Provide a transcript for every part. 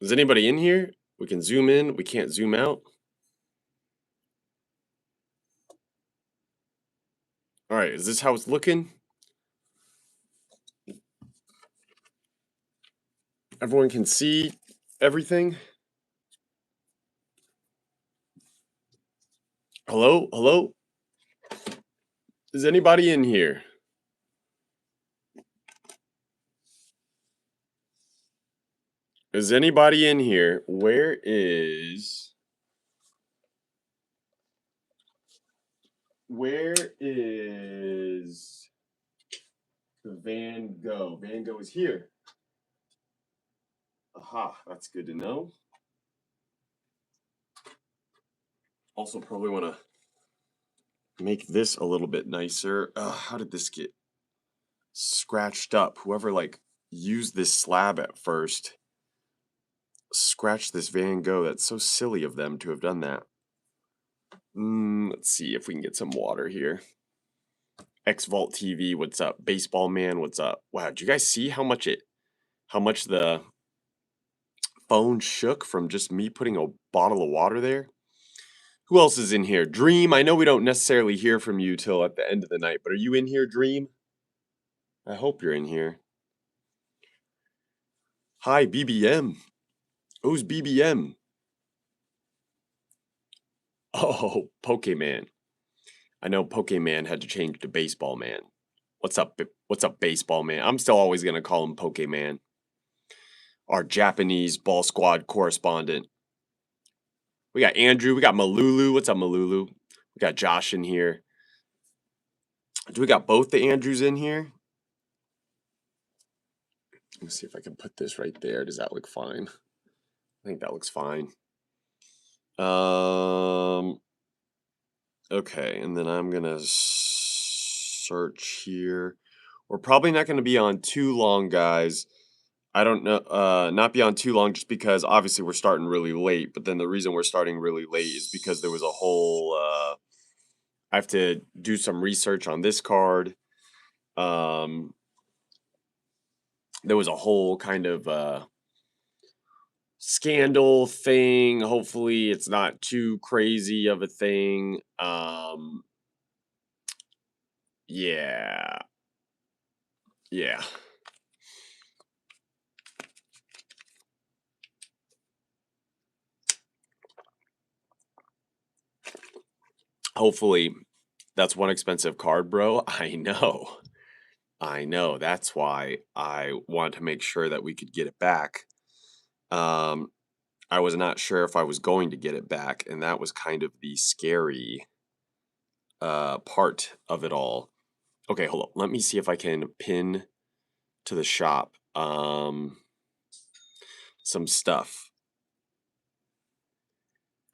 Is anybody in here? We can zoom in. We can't zoom out. All right, is this how it's looking? Everyone can see everything? Hello? Hello? Is anybody in here? Is anybody in here? Where is the Van Gogh? Van Gogh is here. Aha, that's good to know. Also probably want to make this a little bit nicer. How did this get scratched up? Whoever like used this slab at first scratched this Van Gogh. That's so silly of them to have done that. Let's see if we can get some water here. X Vault TV, what's up? Baseball Man, what's up? Wow, did you guys see how much the phone shook from just me putting a bottle of water there? Who else is in here? Dream, I know we don't necessarily hear from you till at the end of the night, but are you in here, Dream? I hope you're in here. Hi, BBM. Who's BBM? Oh, Pokemon. I know Pokemon had to change to Baseball Man. What's up, Baseball Man? I'm still always going to call him Pokemon. Our Japanese ball squad correspondent. We got Andrew. We got Malulu. What's up, Malulu? We got Josh in here. Do we got both the Andrews in here? Let's see if I can put this right there. Does that look fine? I think that looks fine. Okay, and then I'm gonna search here. We're probably not gonna be on too long, guys. I don't know, not be on too long just because obviously we're starting really late, but then the reason we're starting really late is because there was a whole, I have to do some research on this card. There was a whole kind of, scandal thing. Hopefully it's not too crazy of a thing. Yeah. Yeah. Hopefully that's one expensive card, bro. I know. I know. That's why I wanted to make sure that we could get it back. I was not sure if I was going to get it back, and that was kind of the scary part of it all. Okay, hold on. Let me see if I can pin to the shop some stuff.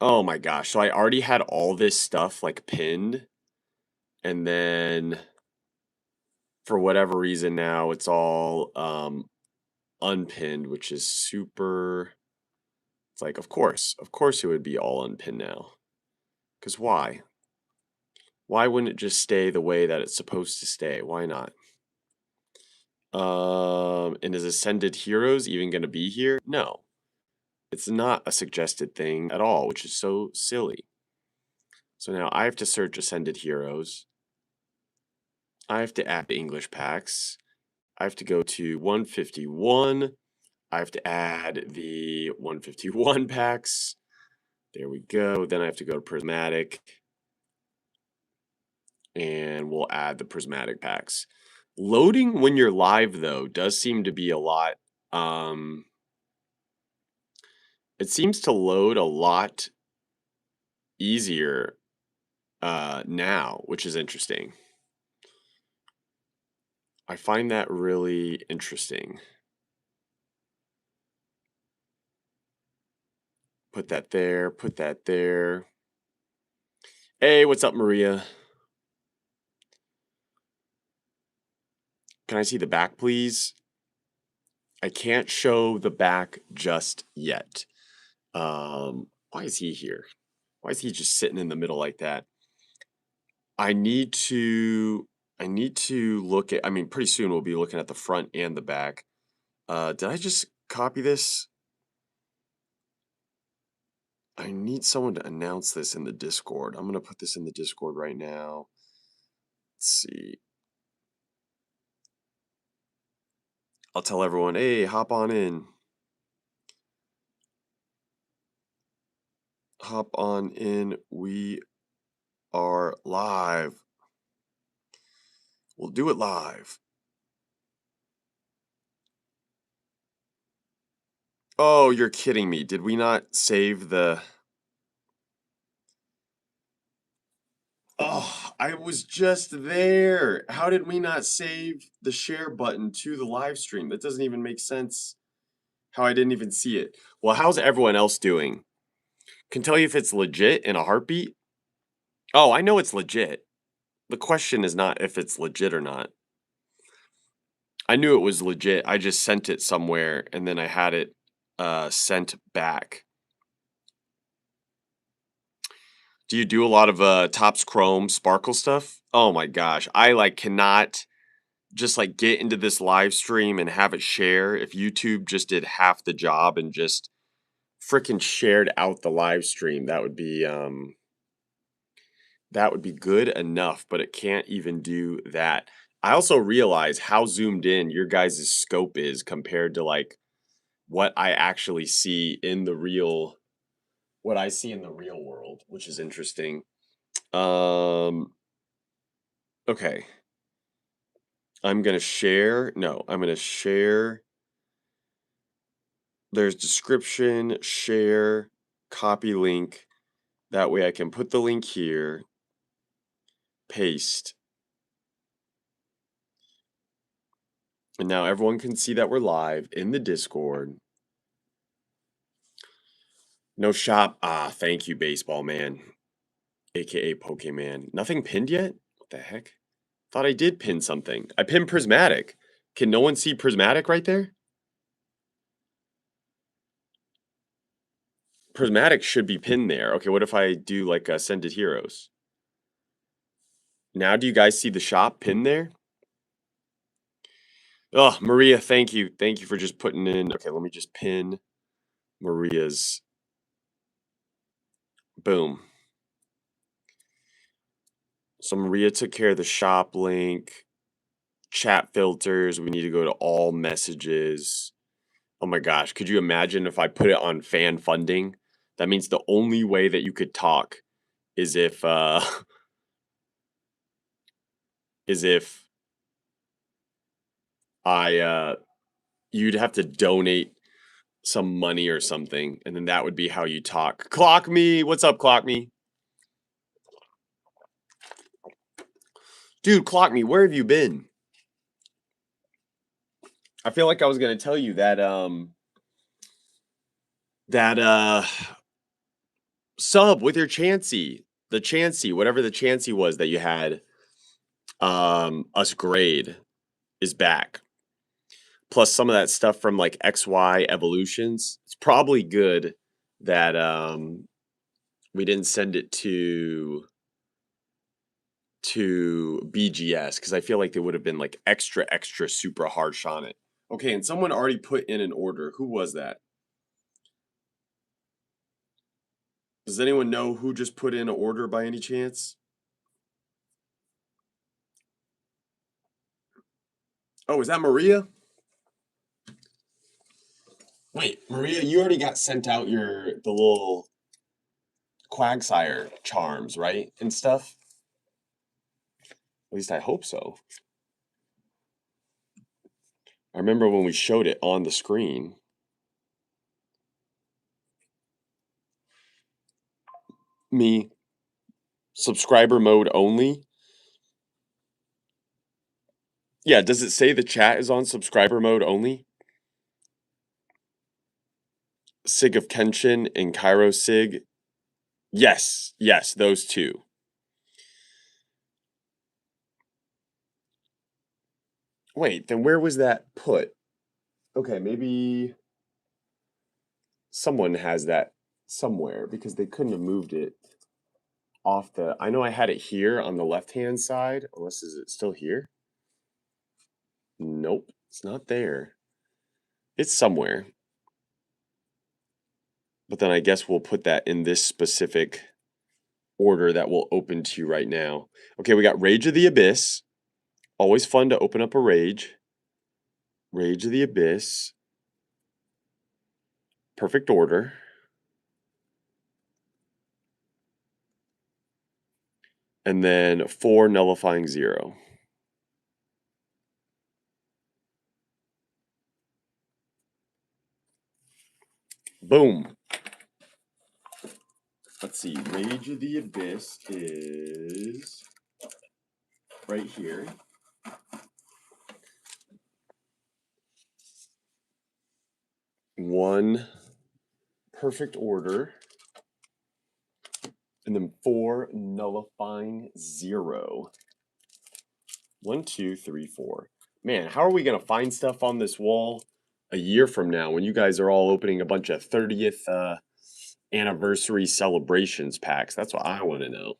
Oh my gosh. So I already had all this stuff like pinned, and then for whatever reason now it's all unpinned, which is super. It's like, of course it would be all unpinned now. Because why? Why wouldn't it just stay the way that it's supposed to stay? Why not? And is Ascended Heroes even going to be here? No. It's not a suggested thing at all, which is so silly. So now I have to search Ascended Heroes. I have to add the English packs. I have to go to 151. I have to add the 151 packs. There we go. Then I have to go to Prismatic. And we'll add the Prismatic packs. Loading when you're live, though, does seem to be a lot. It seems to load a lot easier now, which is interesting. I find that really interesting. Put that there, put that there. Hey, what's up, Maria? Can I see the back, please? I can't show the back just yet. Why is he here? Why is he just sitting in the middle like that? I need to look at, I mean, pretty soon we'll be looking at the front and the back. Did I just copy this? I need someone to announce this in the Discord. I'm gonna put this in the Discord right now. Let's see. I'll tell everyone, hey, hop on in. Hop on in. We are live. We'll do it live. Oh, you're kidding me. Did we not save the... Oh, I was just there. How did we not save the share button to the live stream? That doesn't even make sense. How I didn't even see it. Well, how's everyone else doing? Can tell you if it's legit in a heartbeat. Oh, I know it's legit. The question is not if it's legit or not. I knew it was legit. I just sent it somewhere and then I had it sent back. Do you do a lot of Topps Chrome Sparkle stuff? Oh my gosh, I like cannot just like get into this live stream and have it share. If YouTube just did half the job and just freaking shared out the live stream, that would be good enough, but it can't even do that. I also realize how zoomed in your guys' scope is compared to like what I actually see in the real what I see in the real world, which is interesting. Okay. I'm going to share. No, I'm going to share. There's description, share, copy link. That way I can put the link here, paste. And now everyone can see that we're live in the Discord. No shop. Ah, thank you, Baseball Man, aka Pokemon. Nothing pinned yet? What the heck? Thought I did pin something. I pinned Prismatic. Can no one see Prismatic right there? Prismatic should be pinned there. Okay, what if I do like Ascended Heroes? Now do you guys see the shop pinned there? Oh, Maria, thank you. Thank you for just putting in. Okay, let me just pin Maria's. Boom. So Maria took care of the shop link, chat filters. We need to go to all messages. Oh my gosh, could you imagine if I put it on fan funding? That means the only way that you could talk is if is if I you'd have to donate some money or something, and then that would be how you talk. Clock me, what's up, Clock me? Dude, Clock me, where have you been? I feel like I was gonna tell you that that sub with your Chansey. The Chansey, whatever the Chansey was that you had, us grade is back. Plus some of that stuff from like XY evolutions. It's probably good that we didn't send it to BGS because I feel like they would have been like extra super harsh on it. Okay, and someone already put in an order. Who was that? Does anyone know who just put in an order by any chance? Oh, is that Maria? Wait, Maria, you already got sent out the little Quagsire charms, right? And stuff? At least I hope so. I remember when we showed it on the screen. Me, subscriber mode only. Yeah, does it say the chat is on subscriber mode only? Sig of Kenshin and Cairo Sig. Yes, those two. Wait, then where was that put? Okay, maybe someone has that somewhere because they couldn't have moved it off the... I know I had it here on the left-hand side. Unless, is it still here? Nope, it's not there. It's somewhere. But then I guess we'll put that in this specific order that will open to you right now. Okay, we got Rage of the Abyss. Always fun to open up a Rage. Rage of the Abyss. Perfect order. And then 4 nullifying 0. Boom. Let's see. Rage of the Abyss is right here. One perfect order. And then 4 nullifying 0. 1, 2, 3, 4. Man, how are we going to find stuff on this wall a year from now when you guys are all opening a bunch of 30th anniversary celebrations packs? That's what I want to know.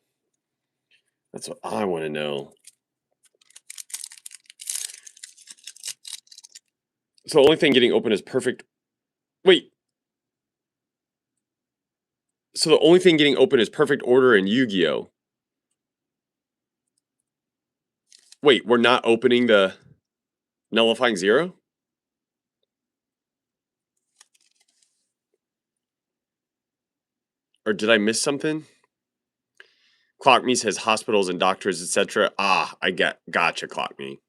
That's what I want to know. So the only thing getting open is perfect. Wait. So the only thing getting open is perfect order and Yu-Gi-Oh. Wait, we're not opening the nullifying 0? Or did I miss something? Clock Me says hospitals and doctors, etc. Ah, gotcha, Clock Me.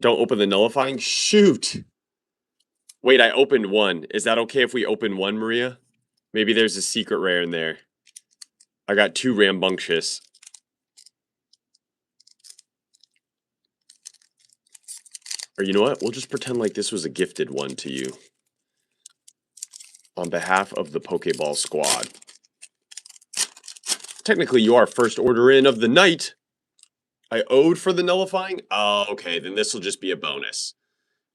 Don't open the nullifying? Shoot! Wait, I opened one. Is that okay if we open one, Maria? Maybe there's a secret rare in there. I got 2 rambunctious. Or you know what? We'll just pretend like this was a gifted one to you. On behalf of the Pokeball squad. Technically, you are first order in of the night. I owed for the nullifying? Oh, okay. Then this will just be a bonus.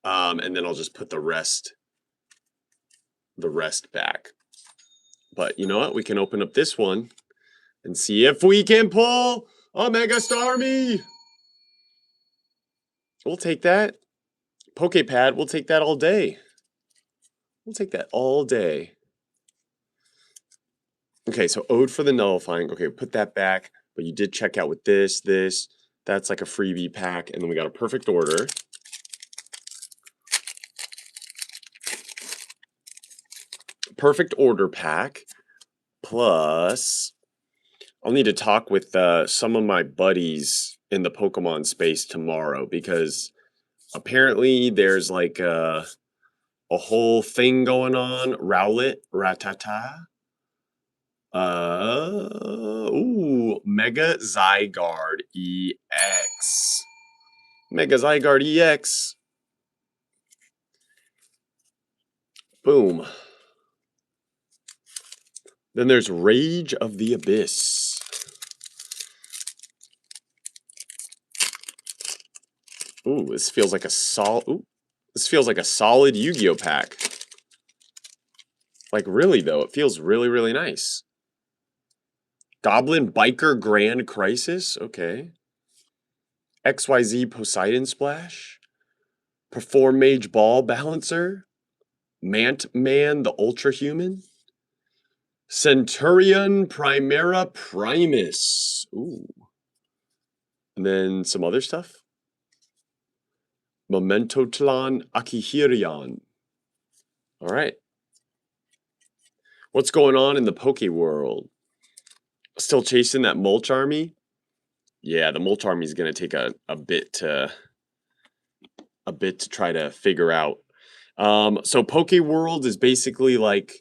And then I'll just put the rest back. But you know what? We can open up this one and see if we can pull a Mega Starmie. We'll take that. Pokepad, we'll take that all day. We'll take that all day. Okay, so owed for the nullifying. Okay, put that back. But you did check out with this. That's like a freebie pack. And then we got a perfect order. Perfect order pack. Plus, I'll need to talk with some of my buddies in the Pokemon space tomorrow. Because apparently there's like a whole thing going on. Rowlet, Rattata. Mega Zygarde EX. Mega Zygarde EX. Boom. Then there's Rage of the Abyss. Ooh, this feels like a solid. This feels like a solid Yu-Gi-Oh pack. Like really though, it feels really, really nice. Goblin Biker Grand Crisis. Okay. XYZ Poseidon Splash. Perform Mage Ball Balancer. Mant-Man the Ultra Human. Centurion Primera Primus. Ooh. And then some other stuff. Mementotlan Akihirion. All right. What's going on in the Poke world? Still chasing that Mulch Army? Yeah, the Mulch Army is going to take a bit to try to figure out. So Poke World is basically like,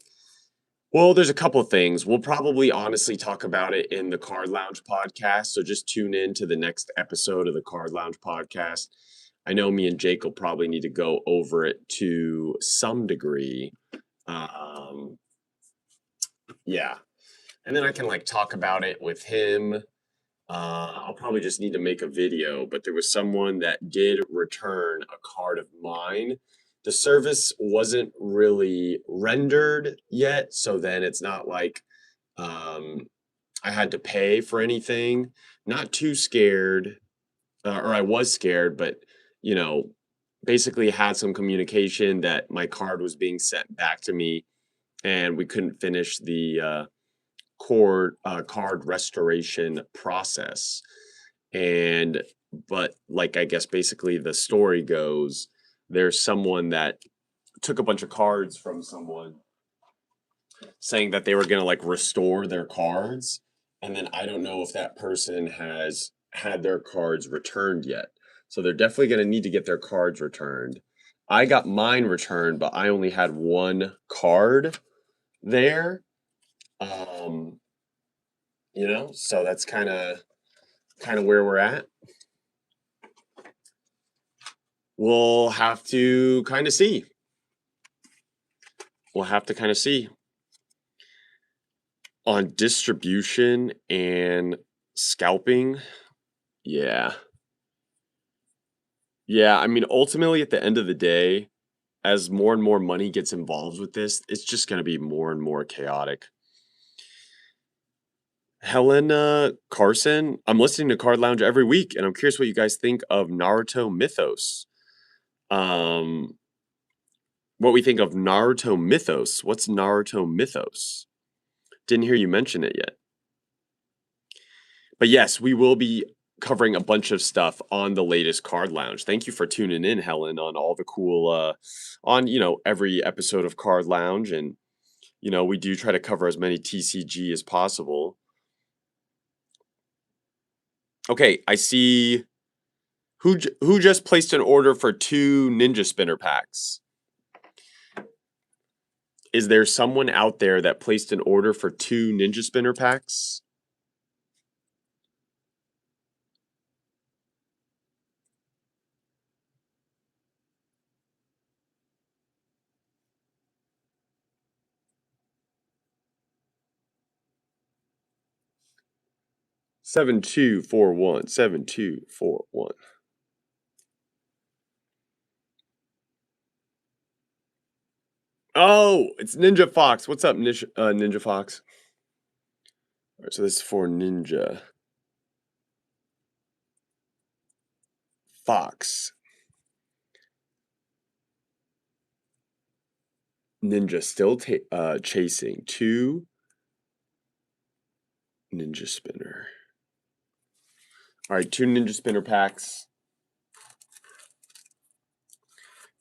well, there's a couple of things. We'll probably honestly talk about it in the Card Lounge podcast. So just tune in to the next episode of the Card Lounge podcast. I know me and Jake will probably need to go over it to some degree. Yeah. And then I can like talk about it with him. I'll probably just need to make a video, but there was someone that did return a card of mine. The service wasn't really rendered yet, so then it's not like I had to pay for anything. Not too scared, or I was scared, but you know, basically had some communication that my card was being sent back to me and we couldn't finish the card restoration process. And but like I guess basically the story goes, there's someone that took a bunch of cards from someone saying that they were going to like restore their cards, and then I don't know if that person has had their cards returned yet. So they're definitely going to need to get their cards returned. I got mine returned, but I only had one card there. Um, so that's kind of where we're at. We'll have to kind of see. We'll have to kind of see on distribution and scalping. Yeah. Yeah, I mean, ultimately, at the end of the day, as more and more money gets involved with this, it's just going to be more and more chaotic. Helena Carson, I'm listening to Card Lounge every week, and I'm curious what you guys think of Naruto Mythos. Um, what we think of Naruto Mythos. What's Naruto Mythos? Didn't hear you mention it yet. But yes, we will be covering a bunch of stuff on the latest Card Lounge. Thank you for tuning in, Helen, on all the cool on every episode of Card Lounge, and we do try to cover as many TCG as possible. Okay, I see who just placed an order for 2 Ninja Spinner packs. Is there someone out there that placed an order for 2 Ninja Spinner packs? Seven two four one 7241. Oh, it's Ninja Fox. What's up, Ninja Fox? All right, so this is for Ninja Fox. Ninja still chasing 2 Ninja Spinner. All right, 2 Ninja Spinner packs.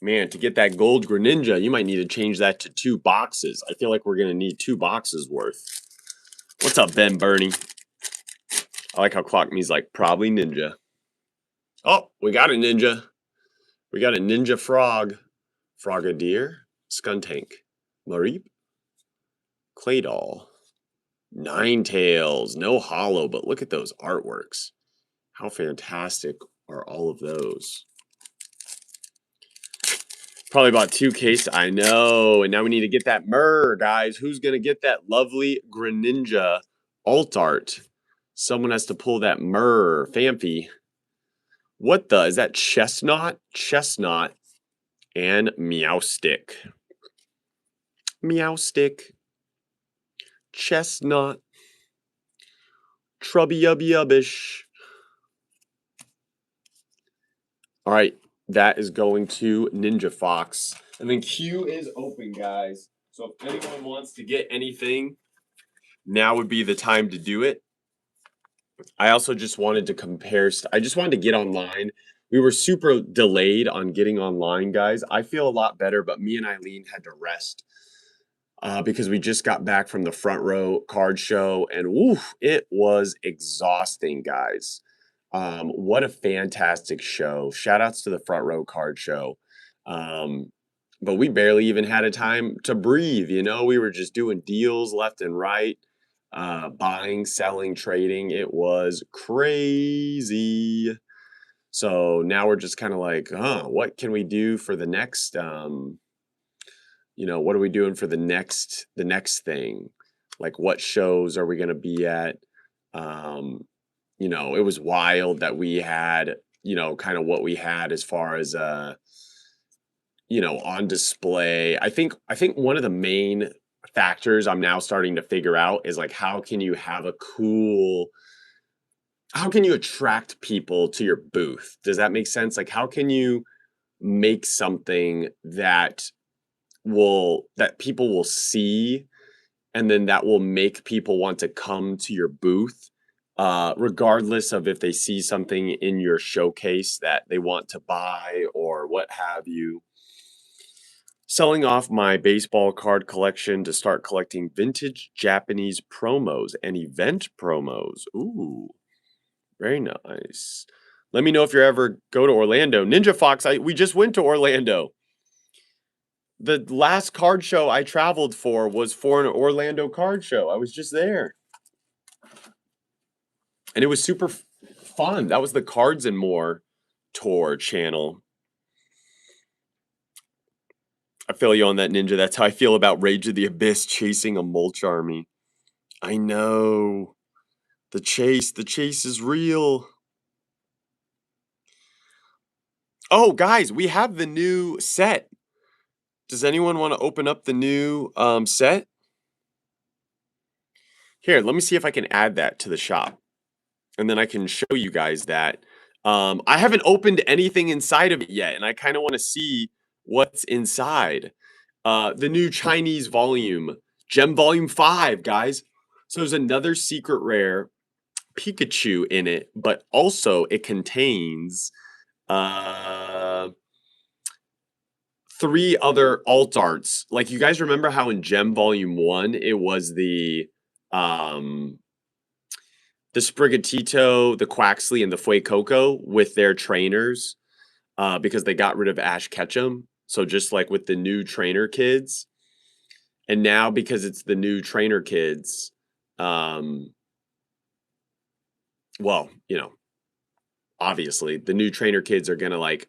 Man, to get that gold Greninja, you might need to change that to 2 boxes. I feel like we're going to need 2 boxes worth. What's up, Ben Bernie? I like how Clock Me's like, probably Ninja. Oh, we got a Ninja. We got a Ninja Frog. Frogadier. Skuntank. Mareep. Claydol. Ninetales. No hollow, but look at those artworks. How fantastic are all of those? Probably about 2 cases. I know. And now we need to get that guys. Who's going to get that lovely Greninja alt art? Someone has to pull that Famfy. What the? Is that Chestnut? Chestnut and Meowstick. Meowstick. Chestnut. Trubby-ubby-ubbish. All right. That is going to Ninja Fox. And then Q is open, guys. So if anyone wants to get anything, now would be the time to do it. I also just wanted to compare. I just wanted to get online. We were super delayed on getting online, guys. I feel a lot better, but me and Eileen had to rest because we just got back from the Front Row card show, and woof, it was exhausting, guys. What a fantastic show. Shout outs to the Front Row card show. But we barely even had a time to breathe. We were just doing deals left and right, buying, selling, trading. It was crazy. So now we're just kind of like, what can we do for the next, what are we doing for the next thing? Like, what shows are we going to be at? It was wild that we had, kind of what we had as far as, on display. I think one of the main factors I'm now starting to figure out is like, how can you attract people to your booth? Does that make sense? Like, how can you make something that that people will see, and then that will make people want to come to your booth, regardless of if they see something in your showcase that they want to buy or what have you. Selling off my baseball card collection to start collecting vintage Japanese promos and event promos. Ooh, very nice. Let me know if you ever go to Orlando. Ninja Fox, we just went to Orlando. The last card show I traveled for was for an Orlando card show. I was just there. And it was super fun. That was the Cards and More tour channel. I feel you on that, Ninja. That's how I feel about Rage of the Abyss chasing a mulch army. I know. The chase is real. Oh, guys, we have the new set. Does anyone want to open up the new set? Here, let me see if I can add that to the shop. And then I can show you guys that. I haven't opened anything inside of it yet, and I kind of want to see what's inside. The new Chinese volume, Gem Volume 5, guys. So there's another secret rare Pikachu in it, but also it contains 3 other alt arts. Like, you guys remember how in Gem Volume 1 it was the Sprigatito, the Quaxley, and the Fuecoco with their trainers, because they got rid of Ash Ketchum. So just like with the new trainer kids. And now because it's the new trainer kids, well, you know, obviously the new trainer kids are gonna like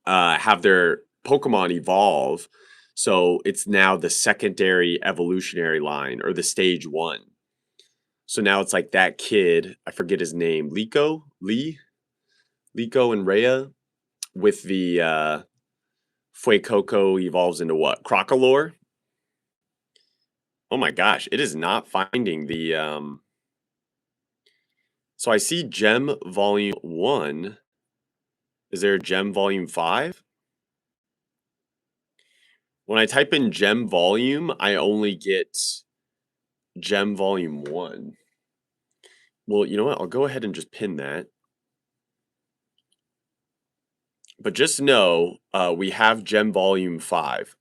have their Pokemon evolve. So it's now the secondary evolutionary line, or the stage 1. So now it's like that kid, I forget his name, Liko and Rhea, with the Fuecoco evolves into what? Crocolore? Oh my gosh, it is not finding the so I see Gem Volume 1. Is there a Gem Volume 5? When I type in Gem Volume, I only get Gem Volume 1. Well, you know what? I'll go ahead and just pin that. But just know, we have Gem Volume 5.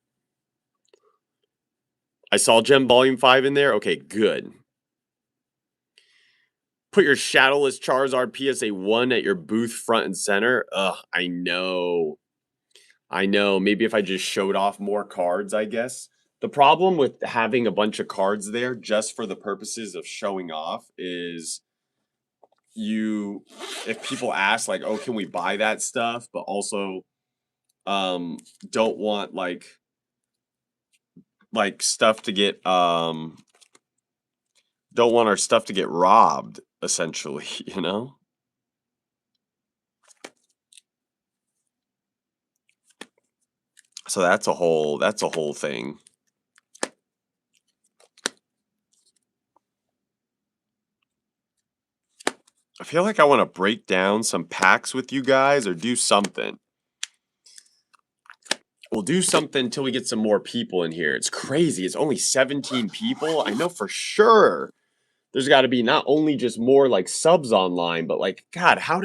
I saw Gem Volume 5 in there? Okay, good. Put your Shadowless Charizard PSA 1 at your booth front and center. Ugh, I know. I know. Maybe if I just showed off more cards, I guess. The problem with having a bunch of cards there just for the purposes of showing off is if people ask like, oh, can we buy that stuff? But also don't want like stuff to get don't want our stuff to get robbed, essentially, you know? So that's a whole thing. I feel like I want to break down some packs with you guys or do something. We'll do something until we get some more people in here. It's crazy. It's only 17 people. I know for sure there's got to be not only just more like subs online, but like, God, how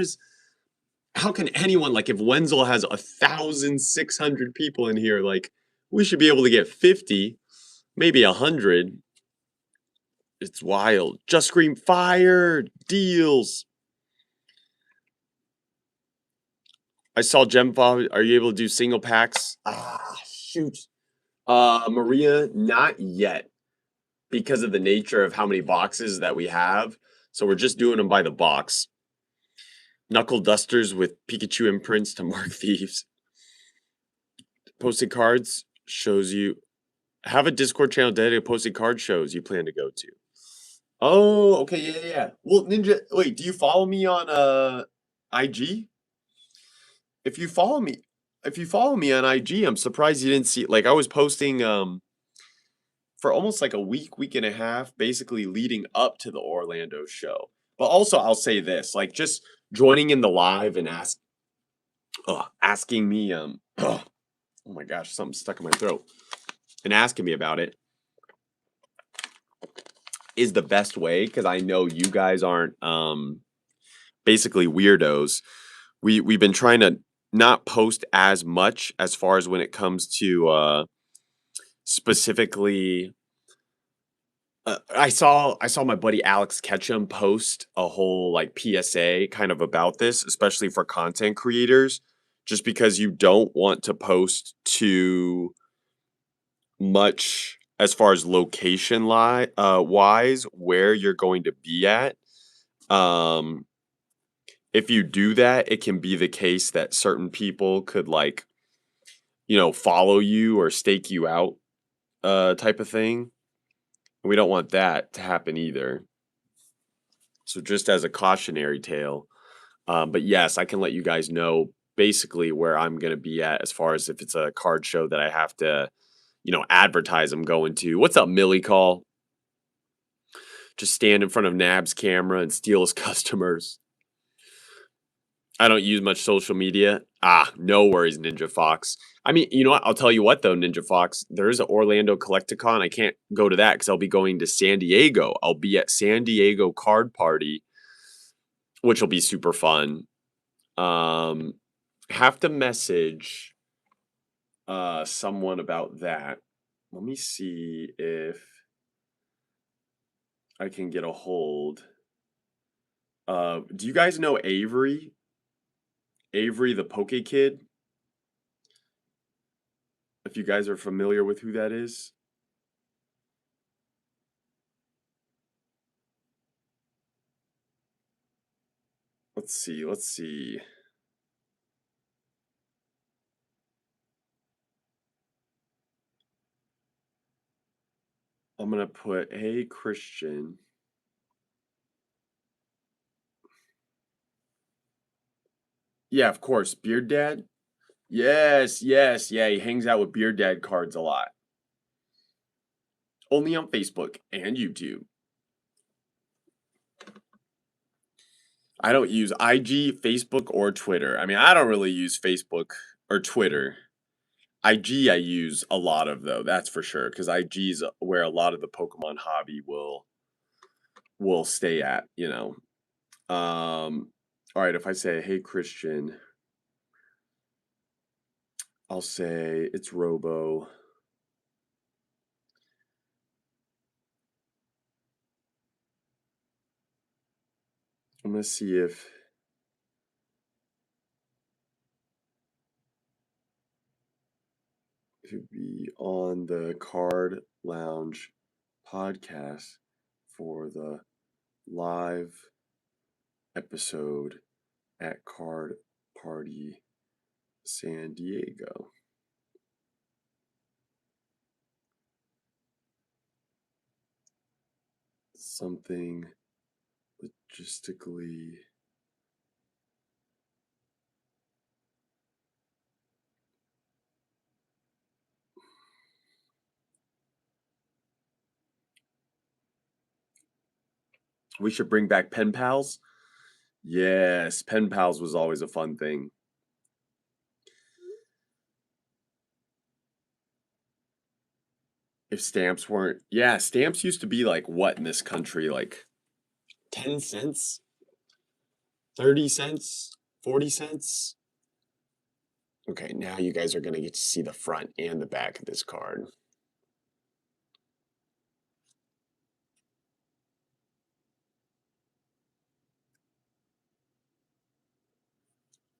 can anyone, like, if Wenzel has 1,600 people in here, like, we should be able to get 50, maybe 100. It's wild. Just Scream Fire deals. I saw Gem Fall. Are you able to do single packs? Ah, shoot. Maria, not yet, because of the nature of how many boxes that we have. So we're just doing them by the box. Knuckle dusters with Pikachu imprints to mark thieves. Posted cards shows you. Have a Discord channel dedicated to posted card shows you plan to go to. Oh, okay, yeah. Well, Ninja, wait, do you follow me on IG? If you follow me on IG, I'm surprised you didn't see, like, I was posting for almost like a week and a half, basically leading up to the Orlando show. But also, I'll say this, like, just joining in the live and asking me Oh my gosh, something stuck in my throat. And asking me about it is the best way because I know you guys aren't basically weirdos. We've been trying to not post as much as far as when it comes to specifically I saw my buddy Alex Ketchum post a whole like PSA kind of about this, especially for content creators, just because you don't want to post too much as far as location wise where you're going to be at. Um if you do that, it can be the case that certain people could like, follow you or stake you out type of thing. We don't want that to happen either. So just as a cautionary tale. But yes, I can let you guys know basically where I'm going to be at as far as if it's a card show that I have to, advertise I'm going to. What's up, Millie Call? Just stand in front of Nab's camera and steal his customers. I don't use much social media. No worries, Ninja Fox. I mean, you know what? I'll tell you what, though, Ninja Fox. There is an Orlando Collecticon. I can't go to that because I'll be going to San Diego. I'll be at San Diego Card Party, which will be super fun. Um, have to message someone about that. Let me see if I can get a hold. Do you guys know Avery? Avery the Poke Kid? If you guys are familiar with who that is. Let's see, let's see. I'm gonna put, hey, Christian. Yeah, of course, Beard Dad. Yes, yes, yeah, he hangs out with Beard Dad cards a lot. Only on Facebook and YouTube. I don't use IG, Facebook, or Twitter. I mean, I don't really use Facebook or Twitter. IG I use a lot of though, that's for sure, because IG's where a lot of the Pokemon hobby will stay at. All right, if I say, hey Christian, I'll say it's Robo. I'm gonna see if he'd be on the Card Lounge podcast for the live episode at Card Party San Diego. Something logistically. We should bring back pen pals. Yes, pen pals was always a fun thing. If stamps weren't, yeah, stamps used to be like what in this country? Like 10 cents, 30 cents, 40 cents. Okay, now you guys are going to get to see the front and the back of this card.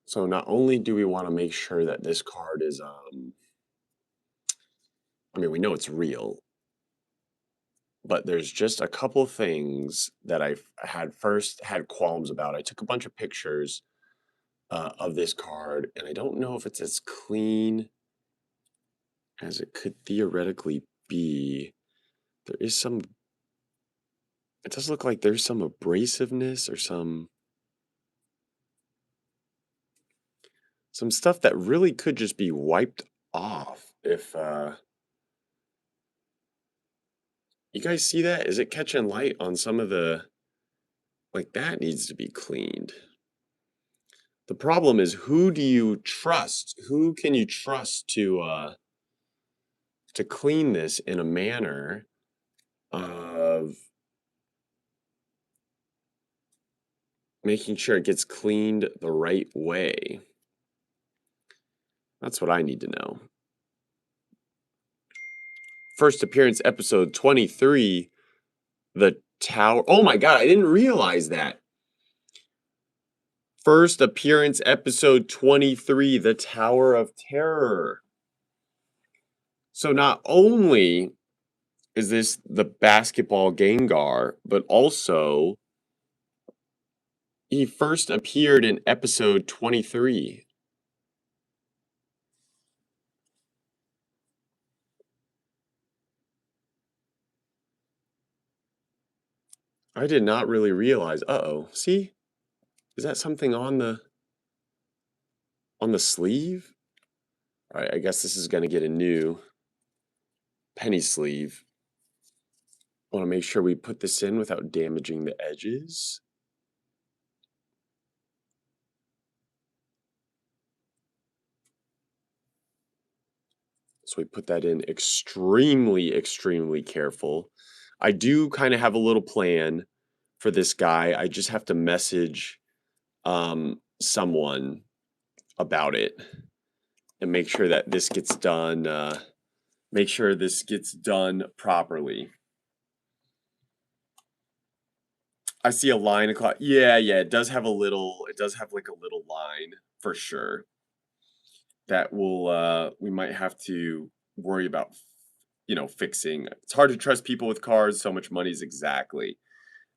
So not only do we want to make sure that this card is I mean, we know it's real, but there's just a couple things that I've had qualms about. I took a bunch of pictures of this card, and I don't know if it's as clean as it could theoretically be. There is some, it does look like there's some abrasiveness or some stuff that really could just be wiped off if you guys see that? Is it catching light on some of the, like that needs to be cleaned. The problem is, who do you trust? Who can you trust to clean this in a manner of making sure it gets cleaned the right way? That's what I need to know. First appearance, episode 23, The Tower. Oh my god, I didn't realize that. First appearance, episode 23, The Tower of Terror. So not only is this the basketball Gengar, but also he first appeared in episode 23. I did not really realize. Uh-oh. See? Is that something on the sleeve? All right, I guess this is going to get a new penny sleeve. Want to make sure we put this in without damaging the edges. So we put that in extremely, extremely careful. I do kind of have a little plan for this guy. I just have to message someone about it and make sure that this gets done. Make sure this gets done properly. I see a line across. Yeah, it does have a little. It does have like a little line for sure. That will. We might have to worry about. Fixing. It's hard to trust people with cars. So much money's exactly.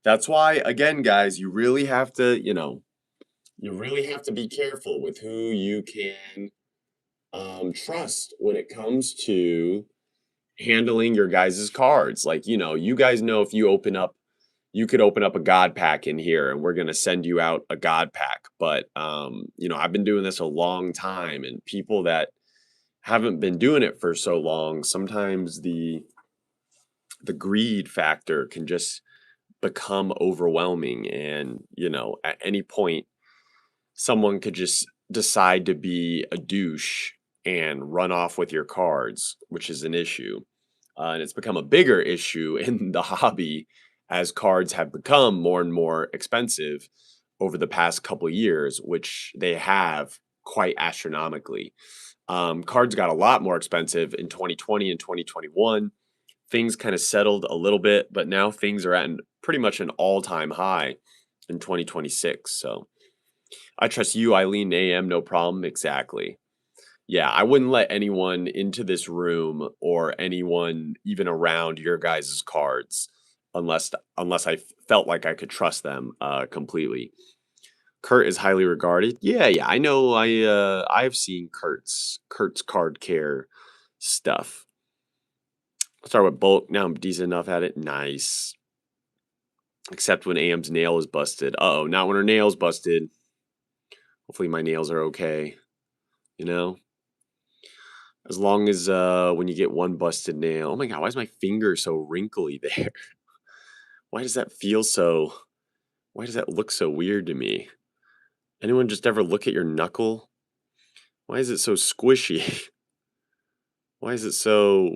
That's why, again, guys, you really have to. You really have to be careful with who you can trust when it comes to handling your guys' cards. Like, you guys know if you could open up a God pack in here and we're gonna send you out a God pack. But I've been doing this a long time, and people that haven't been doing it for so long, sometimes the greed factor can just become overwhelming. And, at any point someone could just decide to be a douche and run off with your cards, which is an issue. And it's become a bigger issue in the hobby as cards have become more and more expensive over the past couple of years, which they have quite astronomically. Cards got a lot more expensive in 2020 and 2021. Things kind of settled a little bit, but now things are at pretty much an all-time high in 2026. So I trust you, Eileen, AM, no problem. Exactly. Yeah, I wouldn't let anyone into this room or anyone even around your guys' cards unless I felt like I could trust them completely. Kurt is highly regarded. Yeah, I know. I've seen Kurt's card care stuff. I'll start with bulk. Now I'm decent enough at it. Nice. Except when AM's nail is busted. Uh-oh, not when her nail's busted. Hopefully my nails are okay. You know? As long as when you get one busted nail. Oh my god, why is my finger so wrinkly there? Why does that feel so why does that look so weird to me? Anyone just ever look at your knuckle? Why is it so squishy? Why is it so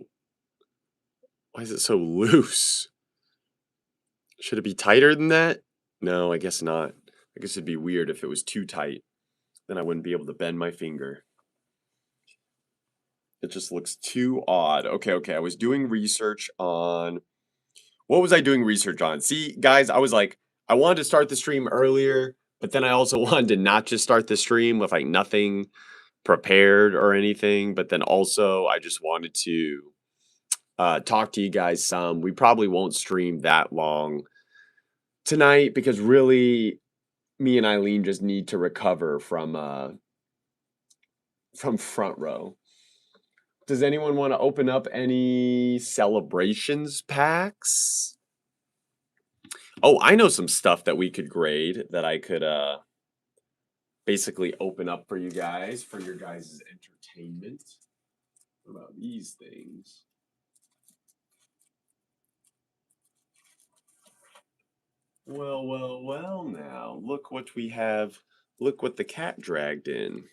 why is it so loose? Should it be tighter than that? No, I guess not. I guess it'd be weird if it was too tight. Then I wouldn't be able to bend my finger. It just looks too odd. Okay. I was doing research on what was I doing research on? See, guys, I was like, I wanted to start the stream earlier, but then I also wanted to not just start the stream with like nothing prepared or anything, but then also I just wanted to talk to you guys some. We probably won't stream that long tonight because really me and Eileen just need to recover from front row. Does anyone want to open up any celebrations packs? Oh, I know some stuff that we could grade that I could basically open up for you guys for your guys' entertainment. What about these things? Well now. Look what we have Look what the cat dragged in.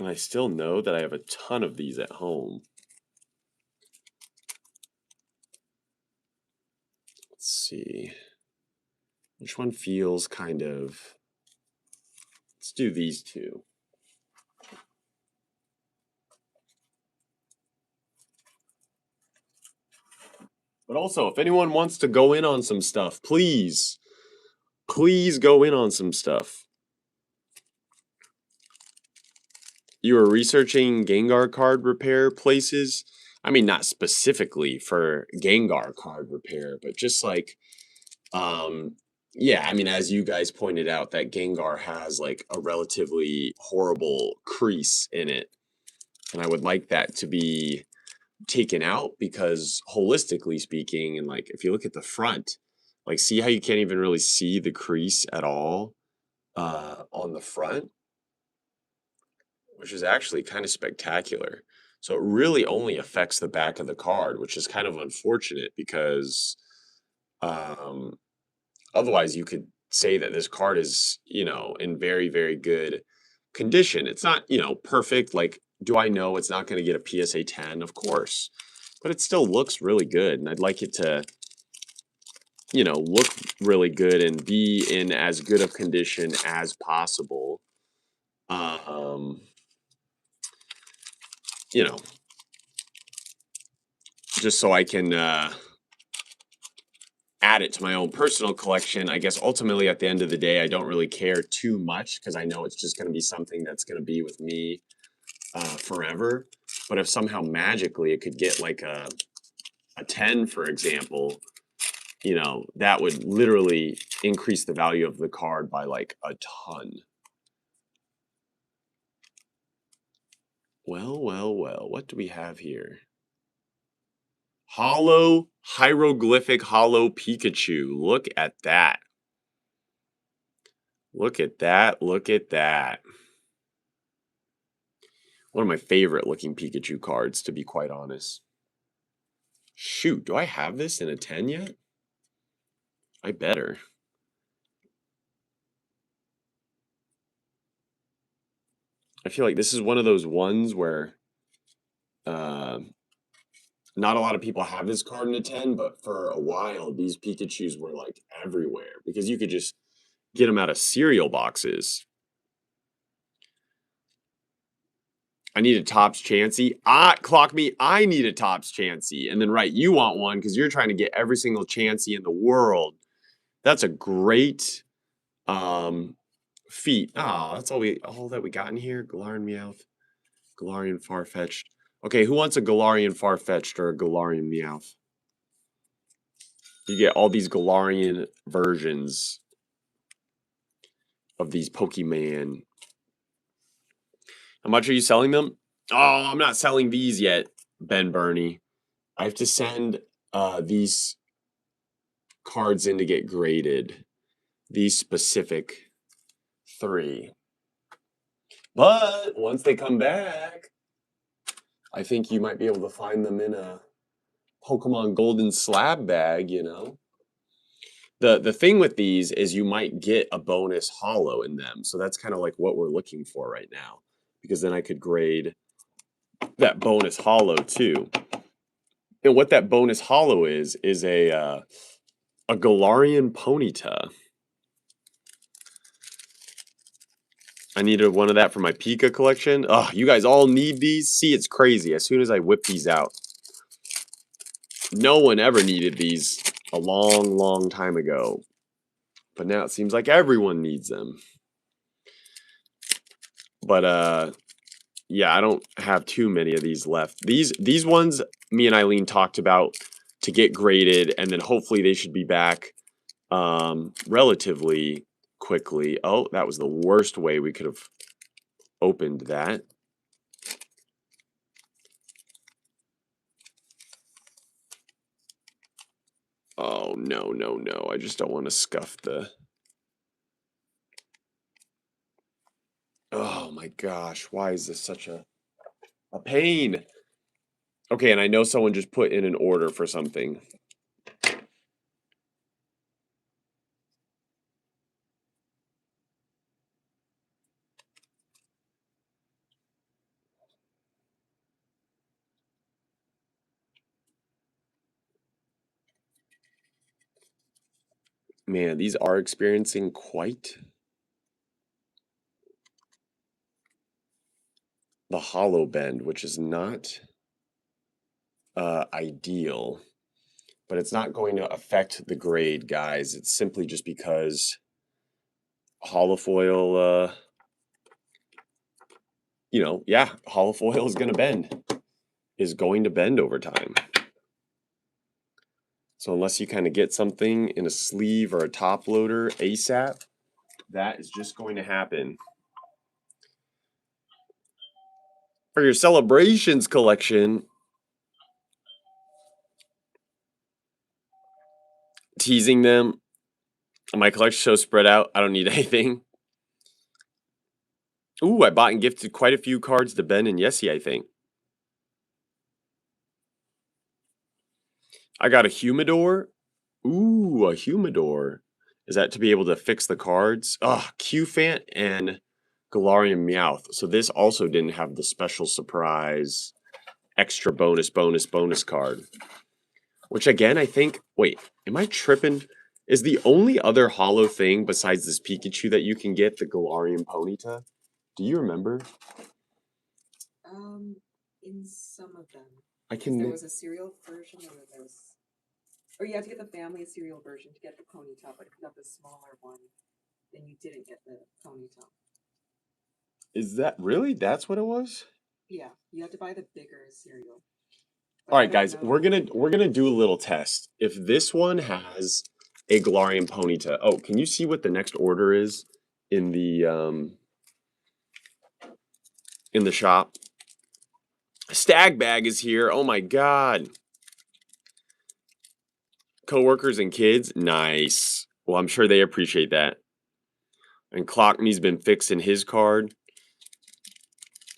And I still know that I have a ton of these at home. Let's see. Which one feels kind of... Let's do these two. But also, if anyone wants to go in on some stuff, please go in on some stuff. You were researching Gengar card repair places? I mean, not specifically for Gengar card repair, but just like, yeah, I mean, as you guys pointed out, that Gengar has like a relatively horrible crease in it. And I would like that to be taken out because holistically speaking, and like if you look at the front, like see how you can't even really see the crease at all on the front, which is actually kind of spectacular. So it really only affects the back of the card, which is kind of unfortunate because um, otherwise you could say that this card is, you know, in very, very good condition. It's not, you know, perfect. Like, do I know it's not going to get a PSA 10? Of course. But it still looks really good. And I'd like it to, you know, look really good and be in as good of condition as possible. Um, you know, just so I can add it to my own personal collection. I guess ultimately at the end of the day, I don't really care too much because I know it's just going to be something that's going to be with me forever. But if somehow magically it could get like a 10, for example, you know, that would literally increase the value of the card by like a ton. Well, what do we have here? Hollow, hieroglyphic hollow Pikachu. Look at that. Look at that. Look at that. One of my favorite looking Pikachu cards, to be quite honest. Shoot, do I have this in a 10 yet? I better. I feel like this is one of those ones where uh, not a lot of people have this card in a 10, but for a while, these Pikachus were like everywhere because you could just get them out of cereal boxes. I need a Tops Chansey. Clock me. I need a Tops Chansey. And then, right, you want one because you're trying to get every single Chansey in the world. That's a great feat. Ah, that's all that we got in here. Galarian Meowth, Galarian Farfetch'd. Okay, who wants a Galarian Farfetch'd or a Galarian Meowth? You get all these Galarian versions of these Pokemon. How much are you selling them? Oh, I'm not selling these yet, Ben Burney. I have to send these cards in to get graded. These specific 3. But once they come back, I think you might be able to find them in a Pokemon Golden Slab bag, you know? The thing with these is you might get a bonus holo in them. So that's kind of like what we're looking for right now. Because then I could grade that bonus holo too. And what that bonus holo is a Galarian Ponyta. I needed one of that for my Pika collection. Oh, you guys all need these? See, it's crazy. As soon as I whip these out. No one ever needed these a long, long time ago. But now it seems like everyone needs them. But yeah, I don't have too many of these left. These ones me and Eileen talked about to get graded, and then hopefully they should be back relatively quickly. Oh, that was the worst way we could have opened that. Oh, no. I just don't want to scuff the... Oh my gosh, why is this such a pain? Okay, and I know someone just put in an order for something. Man, these are experiencing quite the hollow bend, which is not ideal, but it's not going to affect the grade, guys. It's simply just because hollow foil, yeah, hollow foil is going to bend over time. So unless you kind of get something in a sleeve or a top loader ASAP, that is just going to happen. For your celebrations collection, teasing them. My collection's so spread out, I don't need anything. Ooh, I bought and gifted quite a few cards to Ben and Yessie, I think. I got a humidor. Ooh, a humidor. Is that to be able to fix the cards? Q-Fant and Galarian Meowth. So this also didn't have the special surprise extra bonus card. Which again, I think, wait, am I tripping? Is the only other hollow thing besides this Pikachu that you can get the Galarian Ponyta? Do you remember? In some of them. I can. There was a cereal version, and then there was, or you had to get the family cereal version to get the Ponyta, but if you got the smaller one, then you didn't get the Ponyta. Is that really? That's what it was? Yeah, you had to buy the bigger cereal. All right, guys, we're gonna do a little test. If this one has a Galarian Ponyta, oh, can you see what the next order is in the shop? Stag Bag is here. Oh my god. Coworkers and kids, nice. Well, I'm sure they appreciate that. And Clock Me's been fixing his card.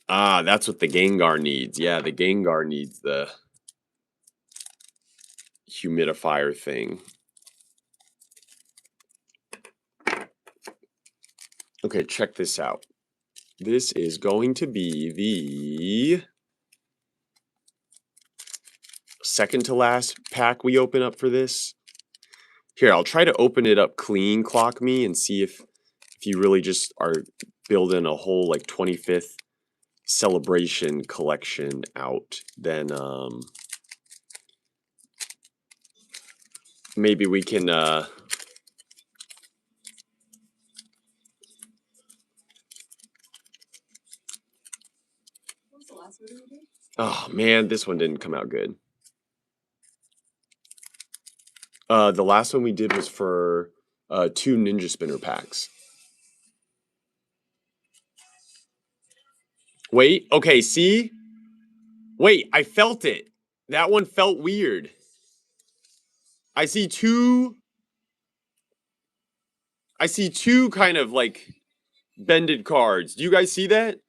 Ah, that's what the Gengar needs. Yeah, the Gengar needs the humidifier thing. Okay, check this out. This is going to be the second to last pack we open up for this. Here, I'll try to open it up clean, Clock Me, and see if you really just are building a whole like 25th celebration collection out. Then maybe we can what was the last video we did? Oh man, this one didn't come out good. The last one we did was for 2 Ninja Spinner packs. Wait, okay, see? Wait, I felt it. That one felt weird. I see two kind of like bended cards. Do you guys see that?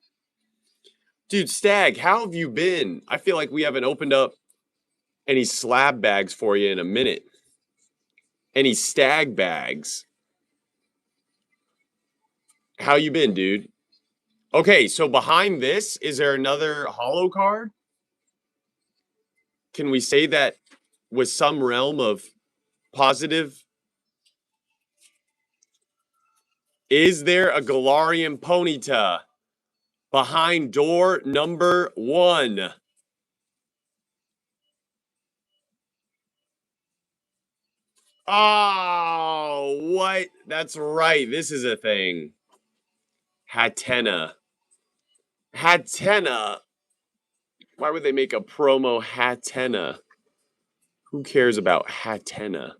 Dude, Stag, how have you been? I feel like we haven't opened up any slab bags for you in a minute. Any Stag bags? How you been, dude? Okay, so behind this, is there another hollow card? Can we say that with some realm of positive? Is there a Galarian Ponyta behind door number 1? Oh, what? That's right. This is a thing. Hatena. Hatena. Why would they make a promo Hatena? Who cares about Hatena?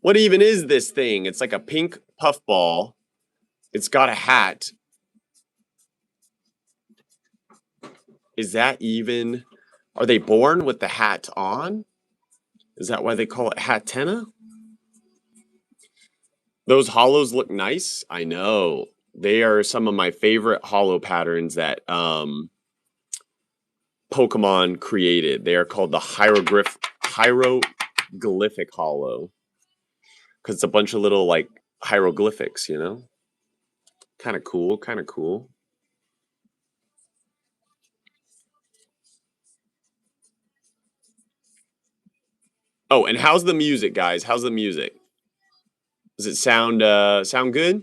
What even is this thing? It's like a pink puffball. It's got a hat. Is that even... Are they born with the hat on? Is that why they call it Hatena? Those hollows look nice. I know. They are some of my favorite hollow patterns that Pokemon created. They are called the hieroglyphic hollow. Because it's a bunch of little, like, hieroglyphics, you know? Kind of cool, kind of cool. Oh, and how's the music, guys? How's the music? Does it sound good?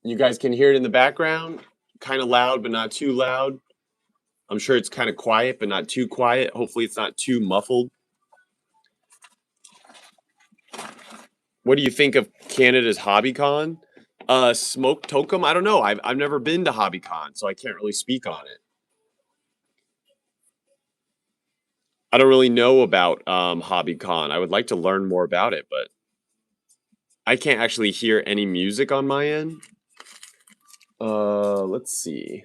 You guys can hear it in the background? Kind of loud, but not too loud. I'm sure it's kind of quiet, but not too quiet. Hopefully it's not too muffled. What do you think of Canada's HobbyCon? Smoke Tokum? I don't know. I've never been to HobbyCon, so I can't really speak on it. I don't really know about HobbyCon. I would like to learn more about it, but I can't actually hear any music on my end. Let's see.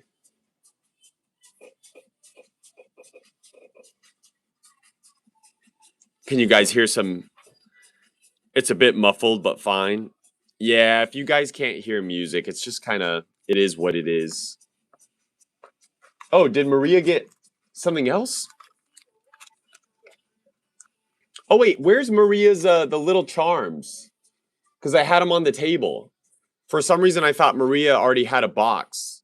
Can you guys hear some? It's a bit muffled, but fine. Yeah, if you guys can't hear music, it's just kind of, it is what it is. Oh, did Maria get something else? Oh, wait, where's Maria's, the little charms? Because I had them on the table. For some reason, I thought Maria already had a box.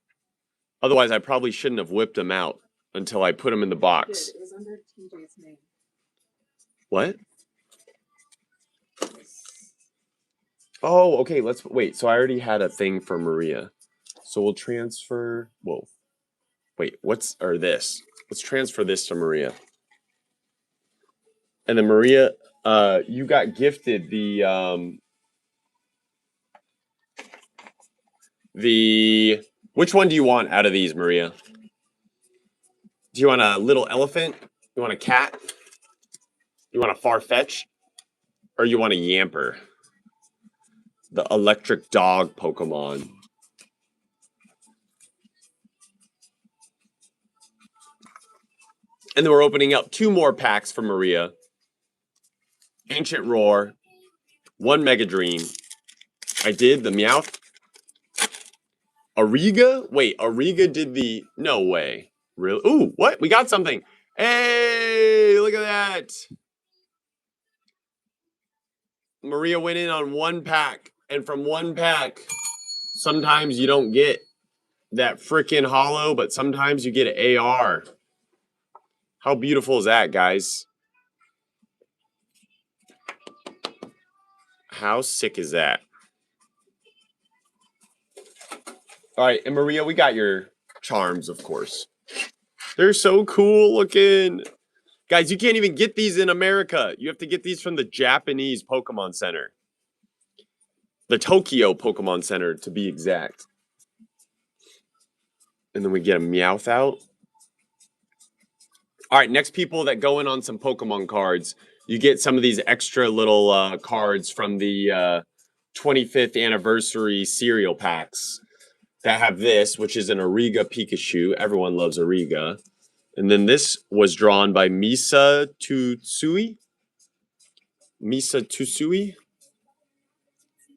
Otherwise, I probably shouldn't have whipped them out until I put them in the box. It was under TJ's name. What? Oh, okay, let's wait. So I already had a thing for Maria. So we'll transfer. Whoa. Wait, this? Let's transfer this to Maria. And then Maria, you got gifted which one do you want out of these, Maria? Do you want a little elephant? You want a cat? You want a Farfetch? Or you want a Yamper? The electric dog Pokemon. And then we're opening up 2 more packs for Maria. Ancient Roar. 1 Mega Dream. I did the Meowth. Ariga? Wait, Ariga did the... No way. Really? Ooh, what? We got something. Hey, look at that. Maria went in on 1 pack. And from 1 pack, sometimes you don't get that freaking hollow, but sometimes you get an AR. How beautiful is that, guys? How sick is that? All right, and Maria, we got your charms, of course. They're so cool looking. Guys, you can't even get these in America. You have to get these from the Japanese Pokemon Center. The Tokyo Pokemon Center, to be exact. And then we get a Meowth out. All right, next people that go in on some Pokemon cards, you get some of these extra little cards from the 25th anniversary cereal packs that have this, which is an Ariga Pikachu. Everyone loves Ariga. And then this was drawn by Misa Tutsui.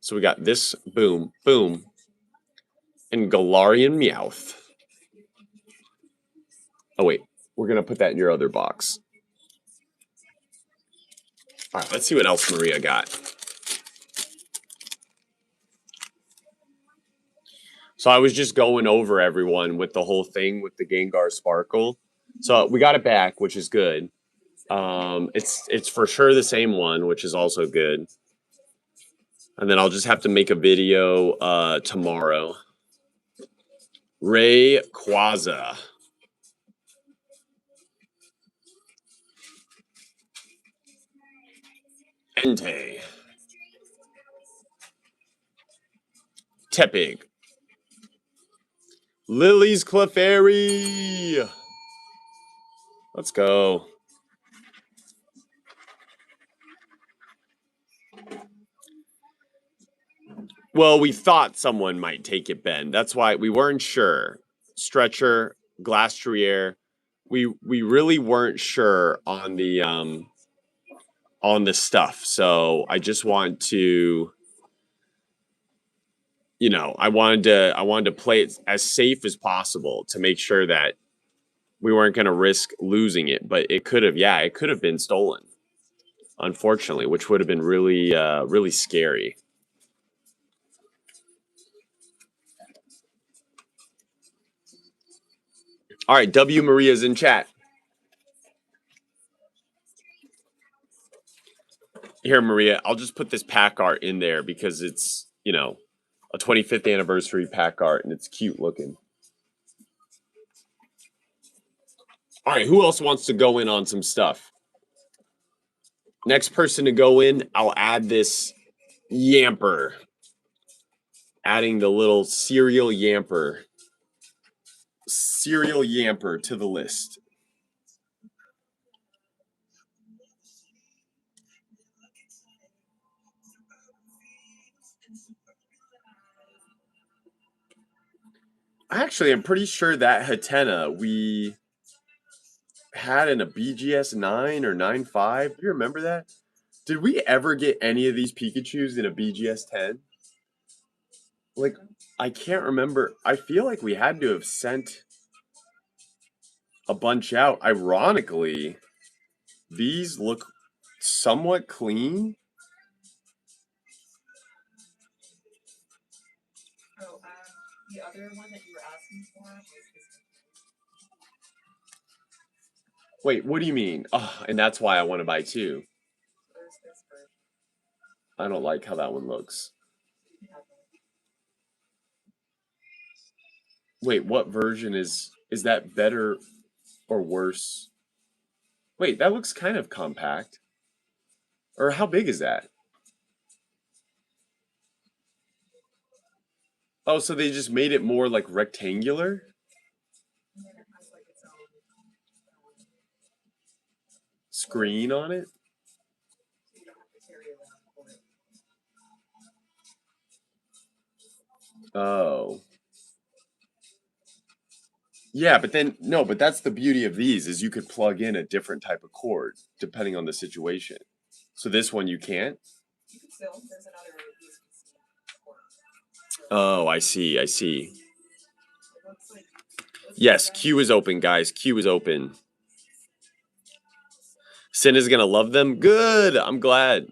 So we got this, boom, boom, and Galarian Meowth. Oh, wait. We're going to put that in your other box. All right, let's see what else Maria got. So I was just going over everyone with the whole thing with the Gengar Sparkle. So we got it back, which is good. It's for sure the same one, which is also good. And then I'll just have to make a video tomorrow. Rayquaza. Entei. Tepig. Lily's Clefairy. Let's go. Well, we thought someone might take it, Ben. That's why we weren't sure. Stretcher, Glastrier. We really weren't sure on the stuff. So I just want to you know, I wanted to play it as safe as possible to make sure that we weren't going to risk losing it, but it could have, yeah, it could have been stolen, unfortunately, which would have been really, really scary. All right, W. Maria's in chat. Here, Maria, I'll just put this pack art in there because it's, you know, a 25th anniversary pack art and it's cute looking. All right, who else wants to go in on some stuff? Next person to go in, I'll add this Yamper. Adding the little cereal Yamper. Cereal Yamper to the list. Actually, I'm pretty sure that Hatena we had in a BGS 9 or 9.5. Do you remember that? Did we ever get any of these Pikachus in a BGS 10? Like, I can't remember. I feel like we had to have sent a bunch out. Ironically, these look somewhat clean. Oh, the other one that you were asking for was this. Wait, what do you mean? Oh, and that's why I want to buy two. There's this version. I don't like how that one looks. Wait, what version is that better or worse? Wait, that looks kind of compact. Or how big is that? Oh, so they just made it more like rectangular? Screen on it? Oh. Yeah, but then no, but that's the beauty of these is you could plug in a different type of cord depending on the situation. So this one you can't? You can still, there's another USB-C port. Oh, I see, I see. Yes, Q is open, guys. Q is open. Sin is gonna love them. Good. I'm glad.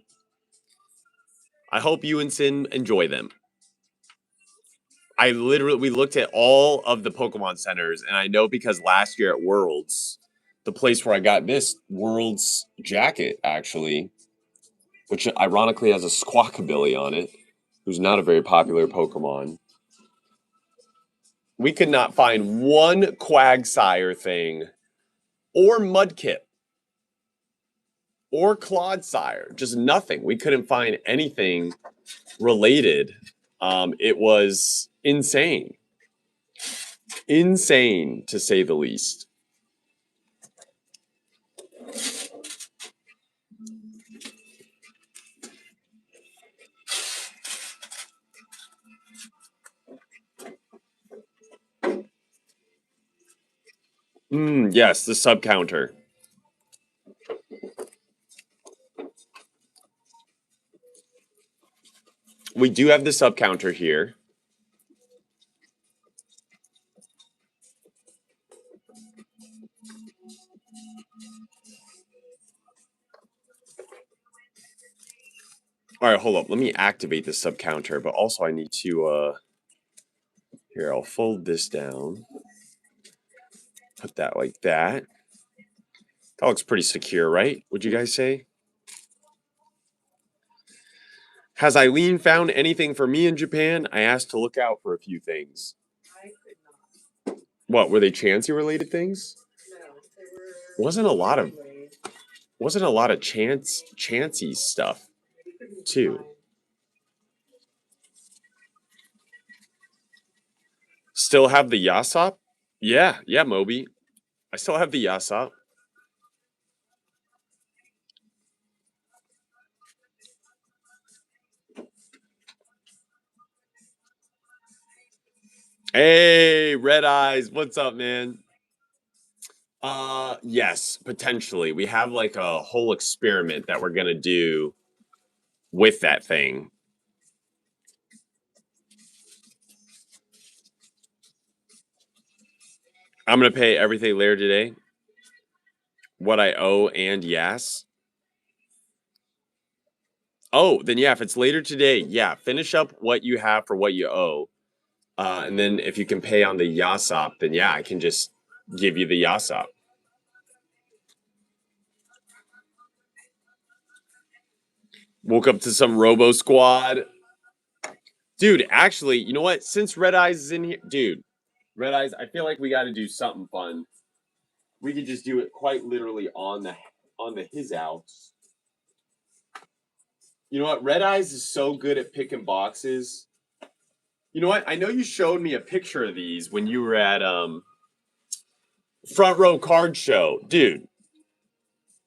I hope you and Sin enjoy them. We looked at all of the Pokemon centers, and I know because last year at Worlds, the place where I got this Worlds jacket actually, which ironically has a Squawkabilly on it, who's not a very popular Pokemon. We could not find one Quagsire thing, or Mudkip, or Clodsire. Just nothing. We couldn't find anything related. It was insane. Insane, to say the least. Yes, the sub counter. We do have the sub counter here. All right, hold up. Let me activate the sub counter, but also I need to here, I'll fold this down. Put that like that. That looks pretty secure, right? Would you guys say? Has Eileen found anything for me in Japan? I asked to look out for a few things. I could not. What, were they Chansey related things? No, there were. Wasn't a lot of Chansey stuff too. Still have the Yasop? Yeah, Moby. I still have the Yasop. Hey, Red Eyes, what's up, man? Yes, potentially. We have like a whole experiment that we're gonna do with that thing. I'm gonna pay everything later today. What I owe and yes. Oh, then yeah, if it's later today, yeah, finish up what you have for what you owe. And then if you can pay on the Yasop, then yeah, I can just give you the Yasop. Woke up to some Robo Squad. Dude, actually, you know what? Since Red Eyes is in here, dude, Red Eyes, I feel like we got to do something fun. We could just do it quite literally on the his outs. You know what? Red Eyes is so good at picking boxes. You know what? I know you showed me a picture of these when you were at Front Row Card Show, dude.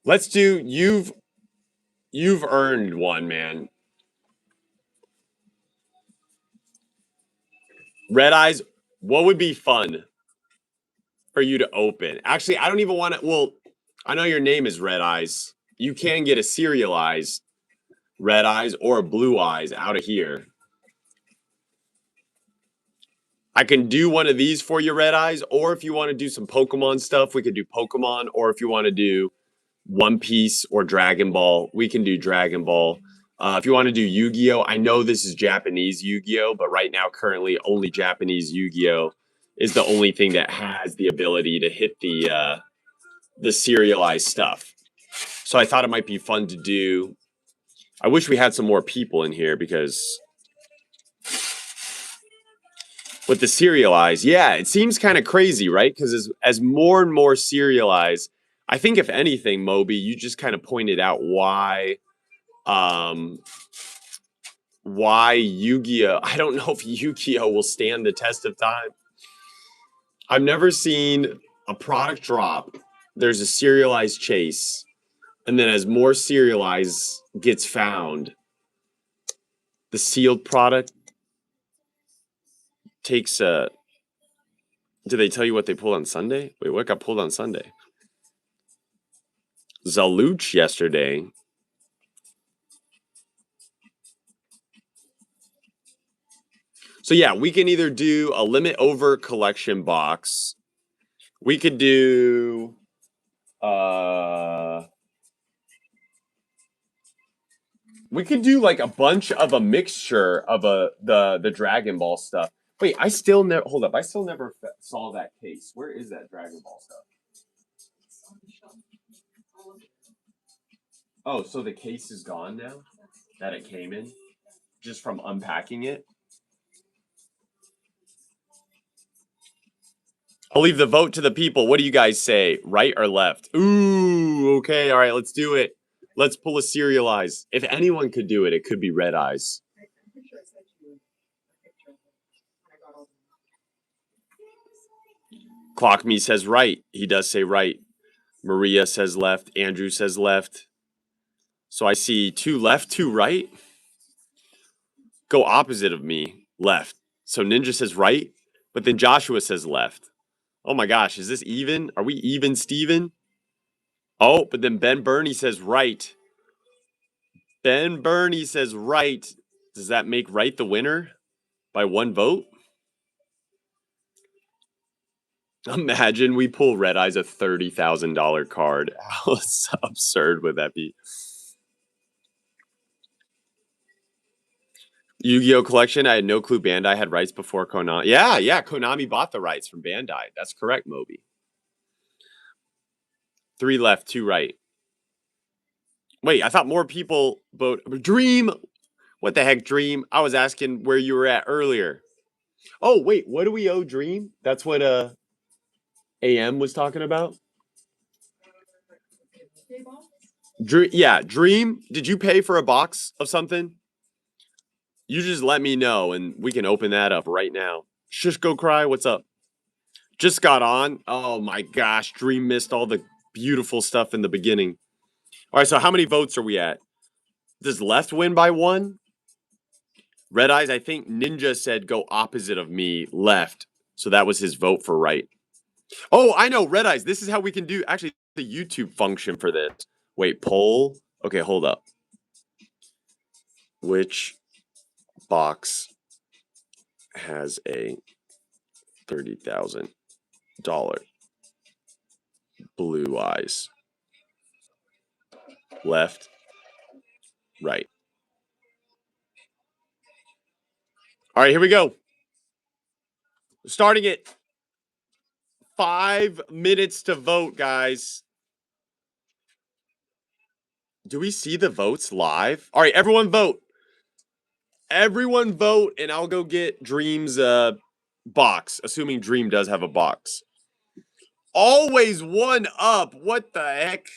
Let's do you've earned one, man. Red Eyes, what would be fun for you to open? Actually, I don't even want to. Well, I know your name is Red Eyes. You can get a serialized Red Eyes or a Blue Eyes out of here. I can do one of these for you, Red Eyes, or if you want to do some Pokemon stuff, we could do Pokemon, or if you want to do One Piece or Dragon Ball, we can do Dragon Ball. If you want to do Yu-Gi-Oh, I know this is Japanese Yu-Gi-Oh, but right now, currently, only Japanese Yu-Gi-Oh is the only thing that has the ability to hit the serialized stuff. So I thought it might be fun to do. I wish we had some more people in here because with the serialized, yeah, it seems kind of crazy, right? Because as more and more serialized, I think if anything, Moby, you just kind of pointed out um why Yu-Gi-Oh. I don't know if Yu-Gi-Oh will stand the test of time. I've never seen a product drop. There's a serialized chase, and then as more serialized gets found, the sealed product takes a. Did they tell you what they pulled on Sunday? Wait, what got pulled on Sunday? Zaluch yesterday. So yeah, we can either do a limit over collection box. We could do we could do like a bunch of a mixture of the Dragon Ball stuff. Wait, I still never hold up. I still never saw that case. Where is that Dragon Ball stuff? Oh, so the case is gone now that it came in just from unpacking it. I'll leave the vote to the people. What do you guys say? Right or left? Ooh, okay. All right, let's do it. Let's pull a serialize. If anyone could do it, it could be Red Eyes. Clock Me says right. He does say right. Maria says left. Andrew says left. So I see two left, two right. Go opposite of me, left. So Ninja says right, but then Joshua says left. Oh my gosh, is this even? Are we even, Steven? Oh, but then Ben Burney says right. Ben Burney says right. Does that make right the winner by one vote? Imagine we pull Red Eyes a $30,000 card. How absurd would that be? Yu-Gi-Oh collection. I had no clue Bandai had rights before Konami. Yeah, Konami bought the rights from Bandai. That's correct, Moby. Three left, two right. Wait, I thought more people vote. Dream. What the heck, Dream? I was asking where you were at earlier. Oh, wait, what do we owe Dream? That's what AM was talking about. Yeah, Dream. Did you pay for a box of something? You just let me know and we can open that up right now. Shush, go cry. What's up? Just got on. Oh my gosh, Dream missed all the beautiful stuff in the beginning. All right, so how many votes are we at? Does left win by one? Red Eyes, I think Ninja said go opposite of me, left. So that was his vote for right. Oh, I know, Red Eyes. This is how we can do actually the YouTube function for this. Wait, poll. Okay, hold up. Which box has a 30,000 Blue eyes. Left. Right. All right, here we go. Starting it. 5 minutes to vote, guys. Do we see the votes live? All right, everyone vote. Everyone vote, and I'll go get Dream's box, assuming Dream does have a box. Always one up. What the heck?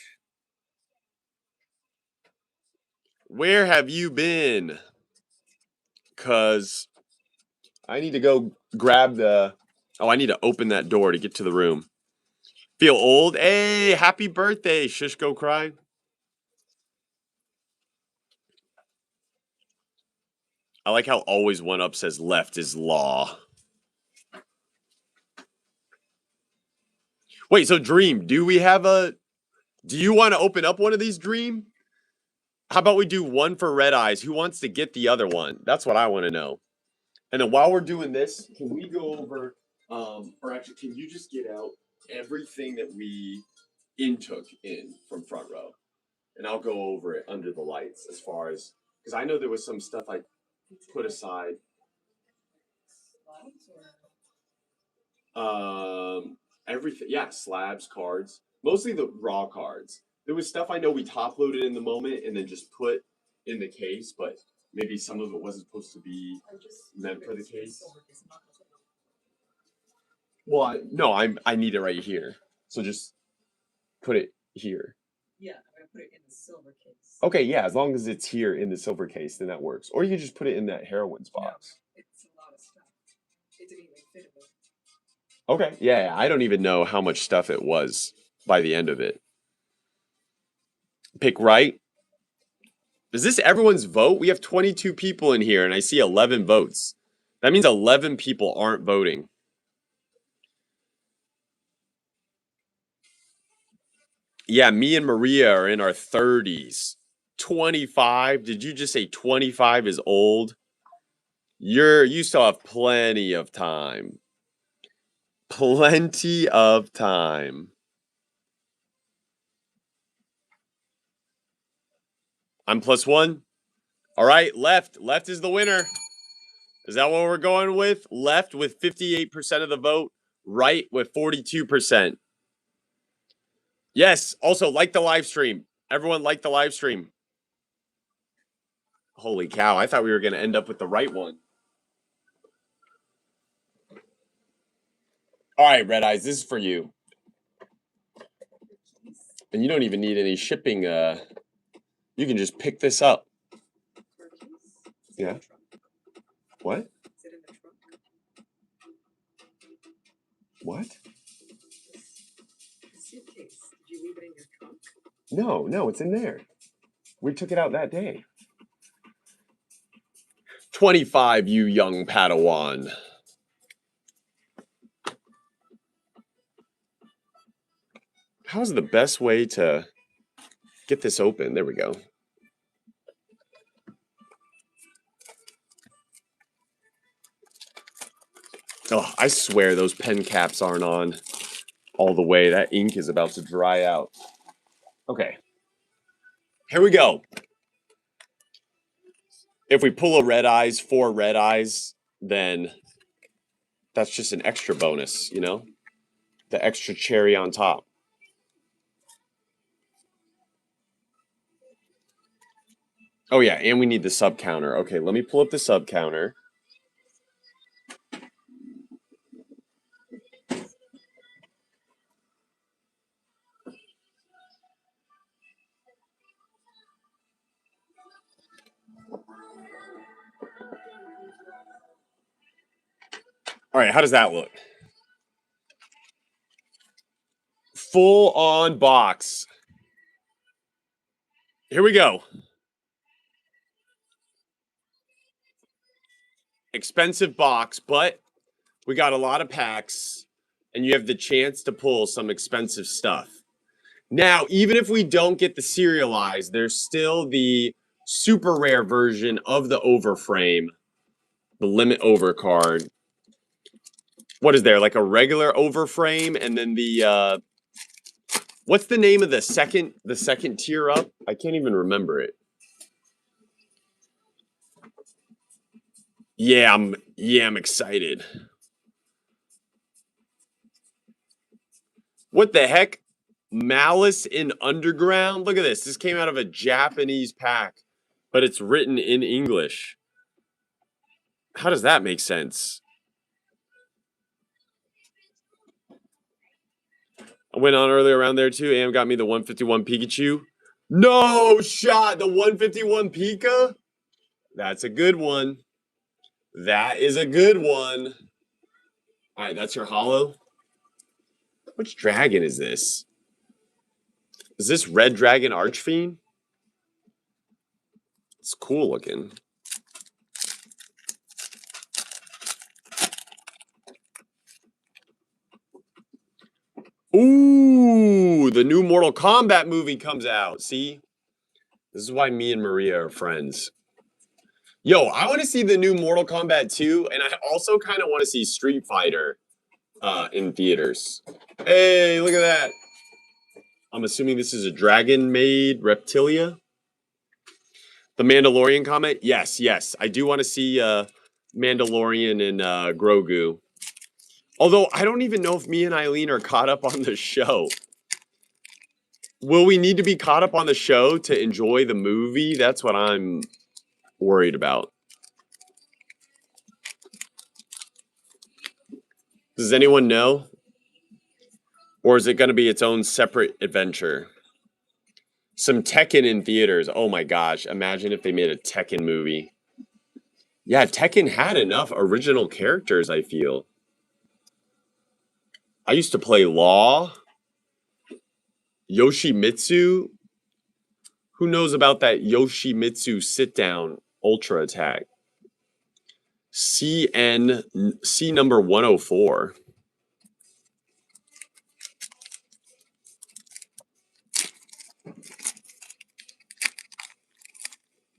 Where have you been? Because I need to go grab the... Oh, I need to open that door to get to the room. Feel old? Hey, happy birthday, Shush Go Cry. I like how always one up says left is law. Wait, so Dream, do we have a... Do you want to open up one of these, Dream? How about we do one for Red Eyes? Who wants to get the other one? That's what I want to know. And then while we're doing this, can we go over... or actually, can you just get out everything that we intook in from front row? And I'll go over it under the lights as far as... Because I know there was some stuff I put aside. Everything, yeah, slabs, cards, mostly the raw cards. There was stuff I know we top loaded in the moment and then just put in the case, but maybe some of it wasn't supposed to be meant for the case. Well, no, I need it right here, so just put it here. Yeah, I'm gonna put it in the silver case. Okay, yeah, as long as it's here in the silver case, then that works. Or you can just put it in that heroine's box. No, it's a lot of stuff. It didn't even fit in there. Okay, yeah, I don't even know how much stuff it was by the end of it. Pick right. Is this everyone's vote? We have 22 people in here and I see 11 votes. That means 11 people aren't voting. Yeah, me and Maria are in our 30s. 25? Did you just say 25 is old? You still have plenty of time. Plenty of time. I'm +1. All right, left. Left is the winner. Is that what we're going with? Left with 58% of the vote. Right with 42%. Yes. Also, like the live stream. Everyone like the live stream. Holy cow. I thought we were going to end up with the right one. All right, Red Eyes. This is for you. And you don't even need any shipping. You can just pick this up. Yeah. What? Is it in the trunk? What? The suitcase. Did you leave it in your trunk? No, it's in there. We took it out that day. 25, you young Padawan. How's the best way to get this open? There we go. Oh, I swear those pen caps aren't on all the way. That ink is about to dry out. Okay. Here we go. If we pull a Red Eyes, 4 Red Eyes, then that's just an extra bonus, you know? The extra cherry on top. Oh yeah, and we need the sub counter. Okay, let me pull up the sub counter. All right, how does that look? Full on box. Here we go. Expensive box, but we got a lot of packs, and you have the chance to pull some expensive stuff. Now, even if we don't get the serialized, there's still the super rare version of the overframe, the limit over card. What is there? Like a regular overframe and then the what's the name of the second tier up? I can't even remember it. Yeah, I'm excited. What the heck? Malice in Underground? Look at this. This came out of a Japanese pack, but it's written in English. How does that make sense? I went on earlier around there too. Am got me the 151 Pikachu. No shot. The 151 Pika? That's a good one. That is a good one. All right, that's your hollow. Which dragon is this? Is this Red Dragon Archfiend? It's cool looking. Ooh, the new Mortal Kombat movie comes out. See? This is why me and Maria are friends. Yo, I want to see the new Mortal Kombat 2, and I also kind of want to see Street Fighter in theaters. Hey, look at that. I'm assuming this is a dragon-made Reptilia. The Mandalorian comment? Yes. I do want to see Mandalorian and Grogu. Although, I don't even know if me and Eileen are caught up on the show. Will we need to be caught up on the show to enjoy the movie? That's what I'm worried about. Does anyone know? Or is it going to be its own separate adventure? Some Tekken in theaters. Oh my gosh. Imagine if they made a Tekken movie. Yeah, Tekken had enough original characters, I feel. I used to play Law. Yoshimitsu. Who knows about that Yoshimitsu sit-down ultra attack? C number 104.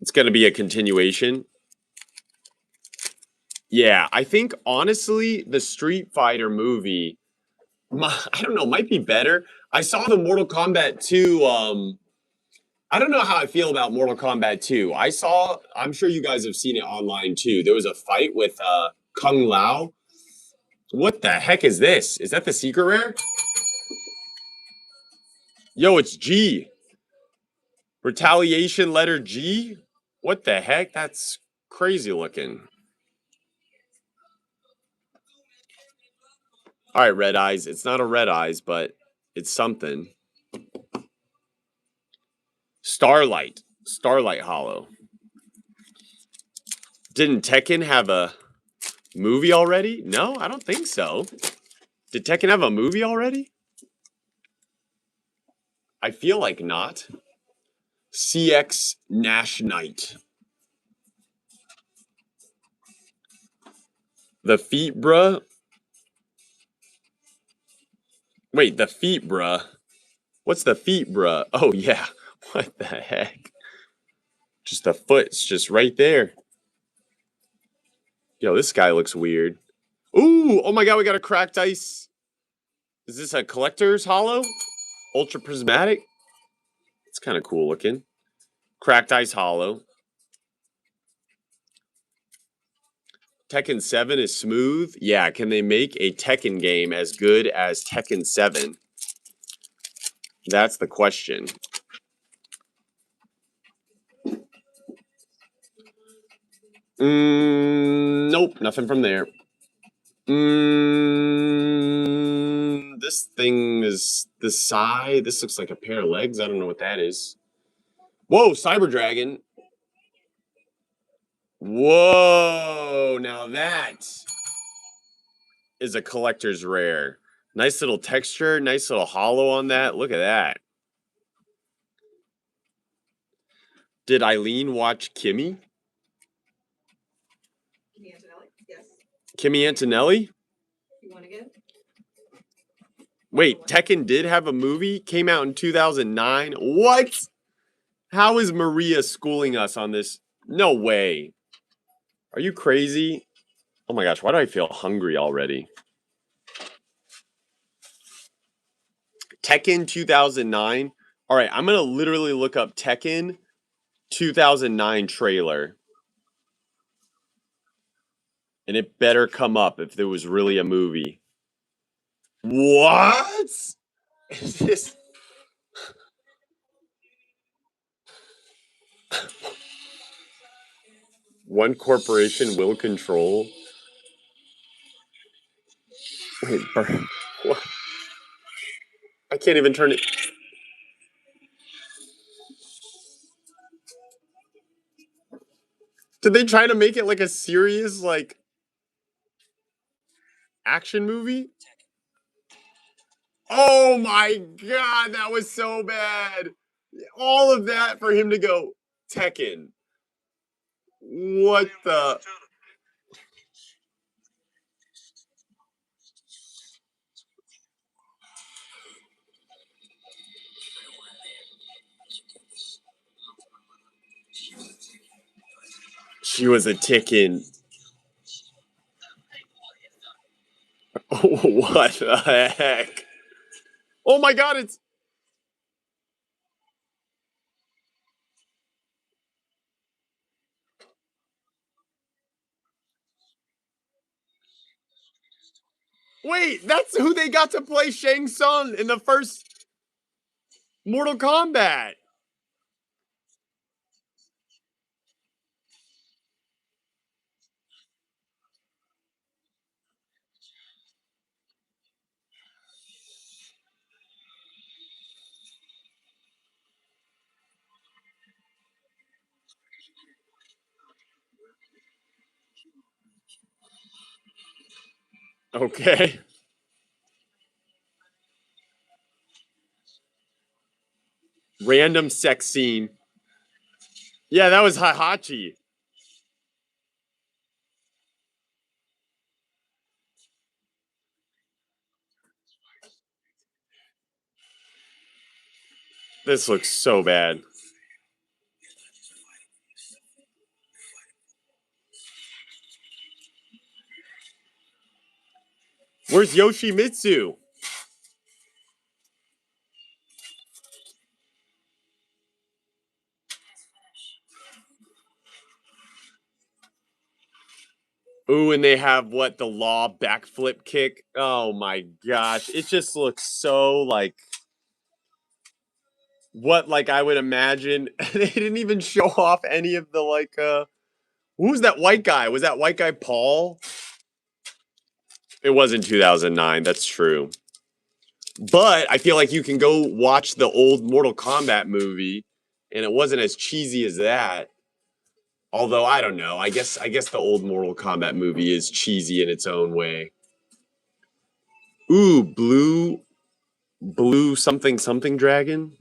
It's going to be a continuation. Yeah, I think honestly, the Street Fighter movie, I don't know, might be better. I saw the Mortal Kombat 2. I don't know how I feel about Mortal Kombat 2. I'm sure you guys have seen it online too. There was a fight with Kung Lao. What the heck is this? Is that the secret rare? Yo, it's G. Retaliation letter G? What the heck? That's crazy looking. All right, Red Eyes. It's not a Red Eyes, but it's something. Starlight Hollow. Didn't Tekken have a movie already? No, I don't think so. Did Tekken have a movie already? I feel like not. CX Nash Knight. The feet, bruh. Wait, the feet, bruh. What's the feet, bruh? Oh, yeah. What the heck? Just the foot's just right there. Yo, this guy looks weird. Ooh, oh my god, we got a cracked ice. Is this a collector's hollow? Ultra prismatic? It's kind of cool looking. Cracked ice hollow. Tekken 7 is smooth. Yeah, can they make a Tekken game as good as Tekken 7? That's the question. Nope, nothing from there. This thing is the Psy. This looks like a pair of legs. I don't know what that is. Whoa, Cyber Dragon. Whoa, now that is a collector's rare. Nice little texture, nice little hollow on that. Look at that. Did Eileen watch Kimmy? Kimmy Antonelli? Yes. Kimmy Antonelli? You want to get? Wait, Tekken did have a movie? Came out in 2009? What? How is Maria schooling us on this? No way. Are you crazy? Oh my gosh, why do I feel hungry already? Tekken 2009. All right, I'm gonna literally look up Tekken 2009 trailer, and it better come up if there was really a movie. What is this? One corporation will control. Wait, what? I can't even turn it. Did they try to make it like a serious like action movie? Oh my god, that was so bad. All of that for him to go Tekken. What the? She was a Tekken. What the heck? Oh my god, it's. Wait, that's who they got to play Shang Tsung in the first Mortal Kombat. Okay. Random sex scene. Yeah, that was Hahachi. This looks so bad. Where's Yoshimitsu? Ooh, and they have what, the law backflip kick? Oh my gosh. It just looks so like what like I would imagine. They didn't even show off any of the like who's that white guy? Was that white guy Paul? It was in 2009, that's true. But I feel like you can go watch the old Mortal Kombat movie and it wasn't as cheesy as that. Although I don't know. I guess the old Mortal Kombat movie is cheesy in its own way. Ooh, blue something something dragon.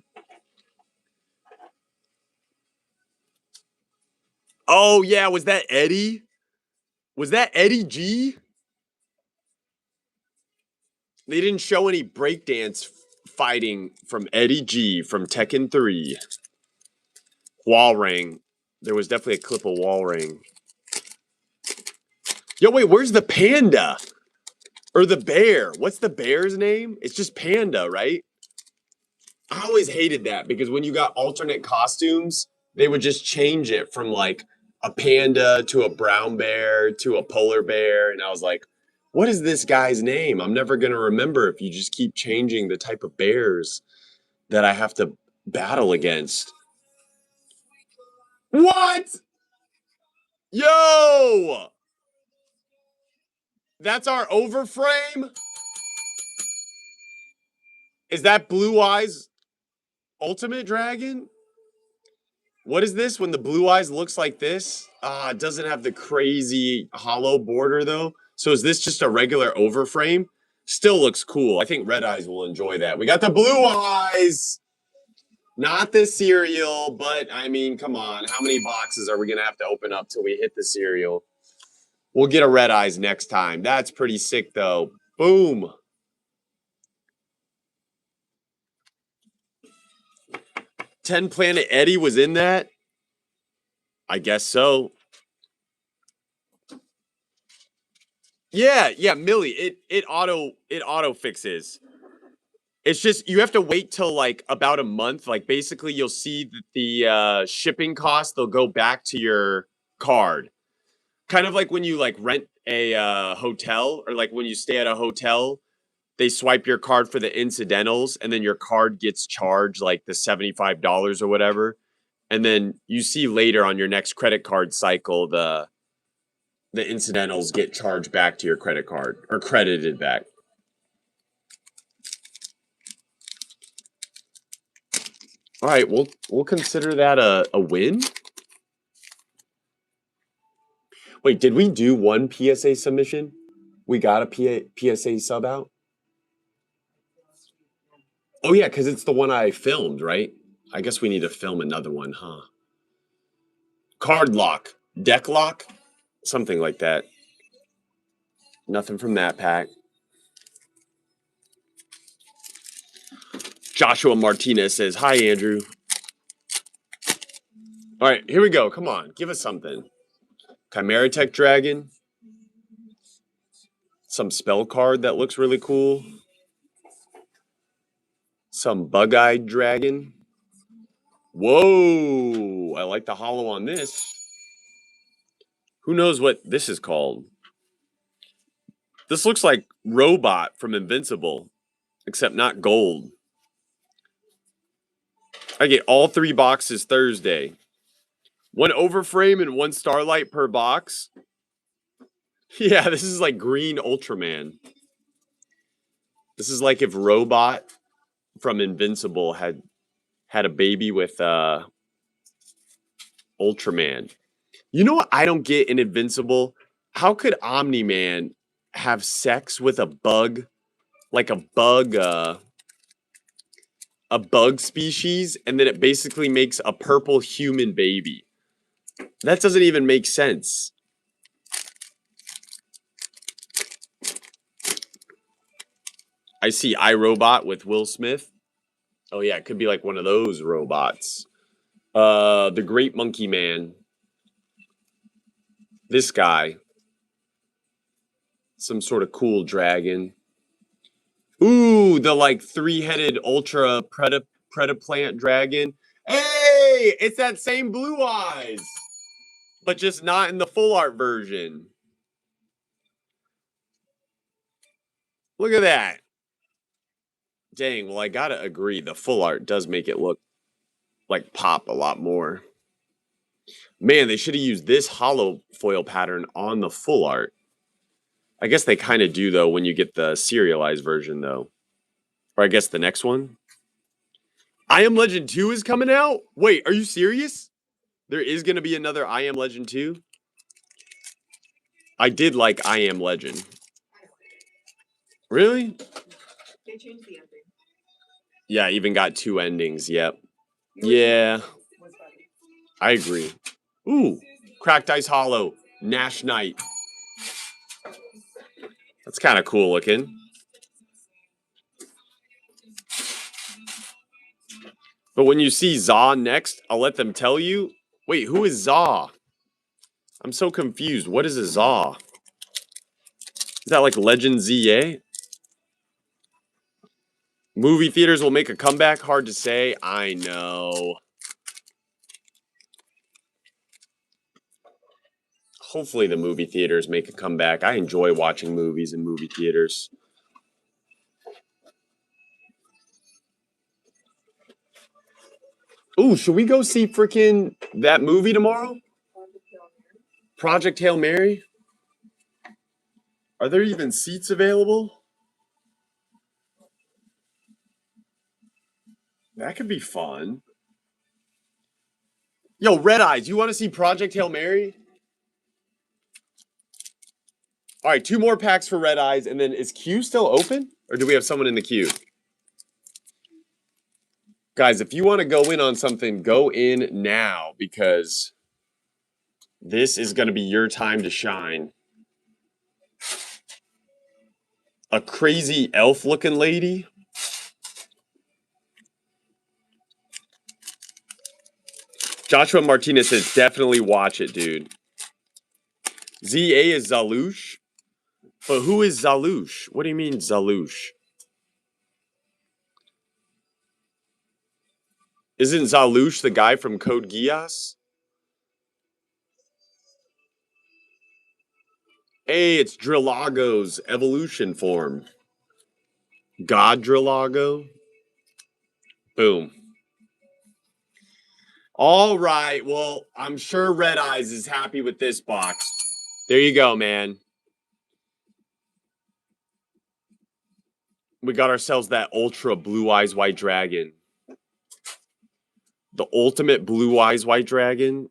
Oh yeah, was that Eddie? Was that Eddie G? They didn't show any breakdance fighting from Eddie G from Tekken 3. Wallring. There was definitely a clip of Wallring. Yo, wait, where's the panda? Or the bear? What's the bear's name? It's just Panda, right? I always hated that because when you got alternate costumes, they would just change it from like a panda to a brown bear to a polar bear. And I was like, what is this guy's name? I'm never going to remember if you just keep changing the type of bears that I have to battle against. What? Yo! That's our overframe? Is that Blue Eyes Ultimate Dragon? What is this when the blue eyes looks like this? Ah, it doesn't have the crazy hollow border though. So is this just a regular overframe? Still looks cool. I think Red Eyes will enjoy that. We got the blue eyes. Not the cereal, but I mean, come on. How many boxes are we going to have to open up till we hit the cereal? We'll get a Red Eyes next time. That's pretty sick though. Boom. 10 Planet Eddie was in that? I guess so. Yeah, Millie. It auto fixes. It's just you have to wait till like about a month. Like basically, you'll see that the shipping costs they'll go back to your card. Kind of like when you like rent a hotel or like when you stay at a hotel, they swipe your card for the incidentals, and then your card gets charged like the $75 or whatever. And then you see later on your next credit card cycle the incidentals get charged back to your credit card or credited back. All right, we'll consider that a win. Wait, did we do one PSA submission? We got a PSA sub out? Oh yeah, because it's the one I filmed, right? I guess we need to film another one, huh? Card lock, deck lock, something like that. Nothing from that pack. Joshua Martinez says, "Hi, Andrew." All right, here we go. Come on, give us something. Chimera Tech Dragon. Some spell card that looks really cool. Some bug-eyed dragon. Whoa! I like the hollow on this. Who knows what this is called? This looks like Robot from Invincible, except not gold. I get all 3 boxes Thursday. 1 overframe and 1 starlight per box. Yeah, this is like green Ultraman. This is like if Robot from Invincible had a baby with Ultraman. You know what I don't get in Invincible? How could Omni-Man have sex with a bug, like a bug species, and then it basically makes a purple human baby? That doesn't even make sense. I see iRobot with Will Smith. Oh yeah, it could be like one of those robots. The Great Monkey Man. This guy. Some sort of cool dragon. Ooh, the like 3-headed ultra predaplant dragon. Hey, it's that same Blue Eyes, but just not in the full art version. Look at that. Dang, well, I gotta agree. The full art does make it look like pop a lot more. Man, they should have used this hollow foil pattern on the full art. I guess they kind of do, though, when you get the serialized version, though. Or I guess the next one. I Am Legend 2 is coming out? Wait, are you serious? There is going to be another I Am Legend 2? I did like I Am Legend. Really? They changed the ending. Yeah, even got 2 endings, yep. Yeah. I agree. Ooh, Cracked Ice Hollow, Nash Knight. That's kind of cool looking. But when you see Zaw next, I'll let them tell you. Wait, who is Zaw? I'm so confused. What is a Zaw? Is that like Legend ZA? Movie theaters will make a comeback? Hard to say. I know. Hopefully the movie theaters make a comeback. I enjoy watching movies in movie theaters. Ooh, should we go see freaking that movie tomorrow? Project Hail Mary? Are there even seats available? That could be fun. Yo, Red Eyes, you want to see Project Hail Mary? All right, 2 more packs for Red Eyes, and then is Q still open? Or do we have someone in the queue? Guys, if you want to go in on something, go in now, because this is going to be your time to shine. A crazy elf-looking lady? Joshua Martinez says, definitely watch it, dude. ZA is Zalush? But who is Zalush? What do you mean, Zalush? Isn't Zalush the guy from Code Geass? Hey, it's Drillago's evolution form. God Drillago. Boom. All right. Well, I'm sure Red Eyes is happy with this box. There you go, man. We got ourselves that Ultra Blue Eyes White Dragon. The ultimate Blue Eyes White Dragon.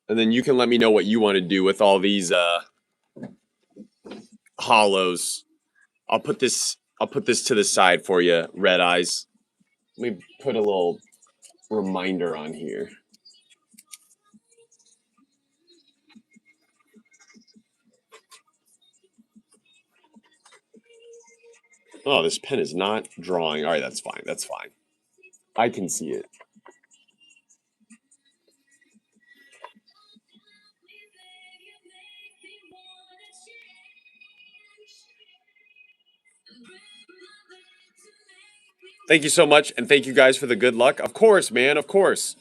And then you can let me know what you want to do with all these hollows. I'll put this to the side for you, Red Eyes. Let me put a little reminder on here. Oh, this pen is not drawing. All right, that's fine. That's fine. I can see it. Thank you so much, and thank you guys for the good luck. Of course, man, of course.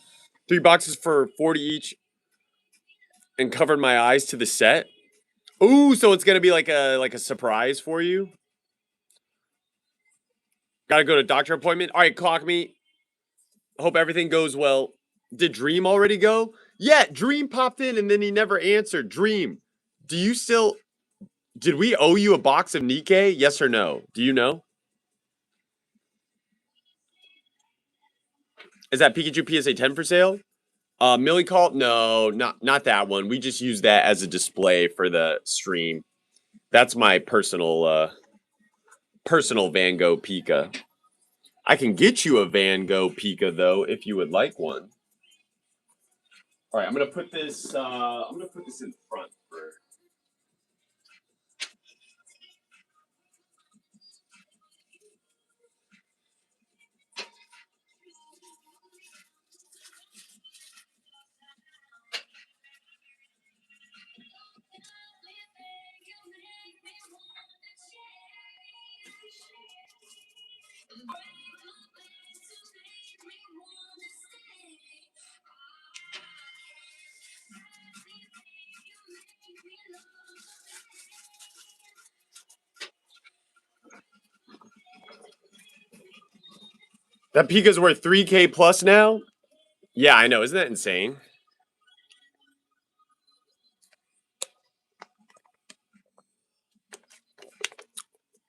3 boxes for 40 each, and covered my eyes to the set. Ooh, so it's gonna be like a surprise for you. Gotta go to doctor appointment. All right, clock me. Hope everything goes well. Did Dream already go? Yeah, Dream popped in and then he never answered. Dream, do you still? Did we owe you a box of Nikkei? Yes or no? Do you know? Is that Pikachu PSA 10 for sale? Millie Call? No, not that one. We just use that as a display for the stream. That's my personal Van Gogh Pika. I can get you a Van Gogh Pika though if you would like one. All right, I'm gonna put this. I'm gonna put this in front for. That Pika's worth 3K plus now? Yeah, I know. Isn't that insane?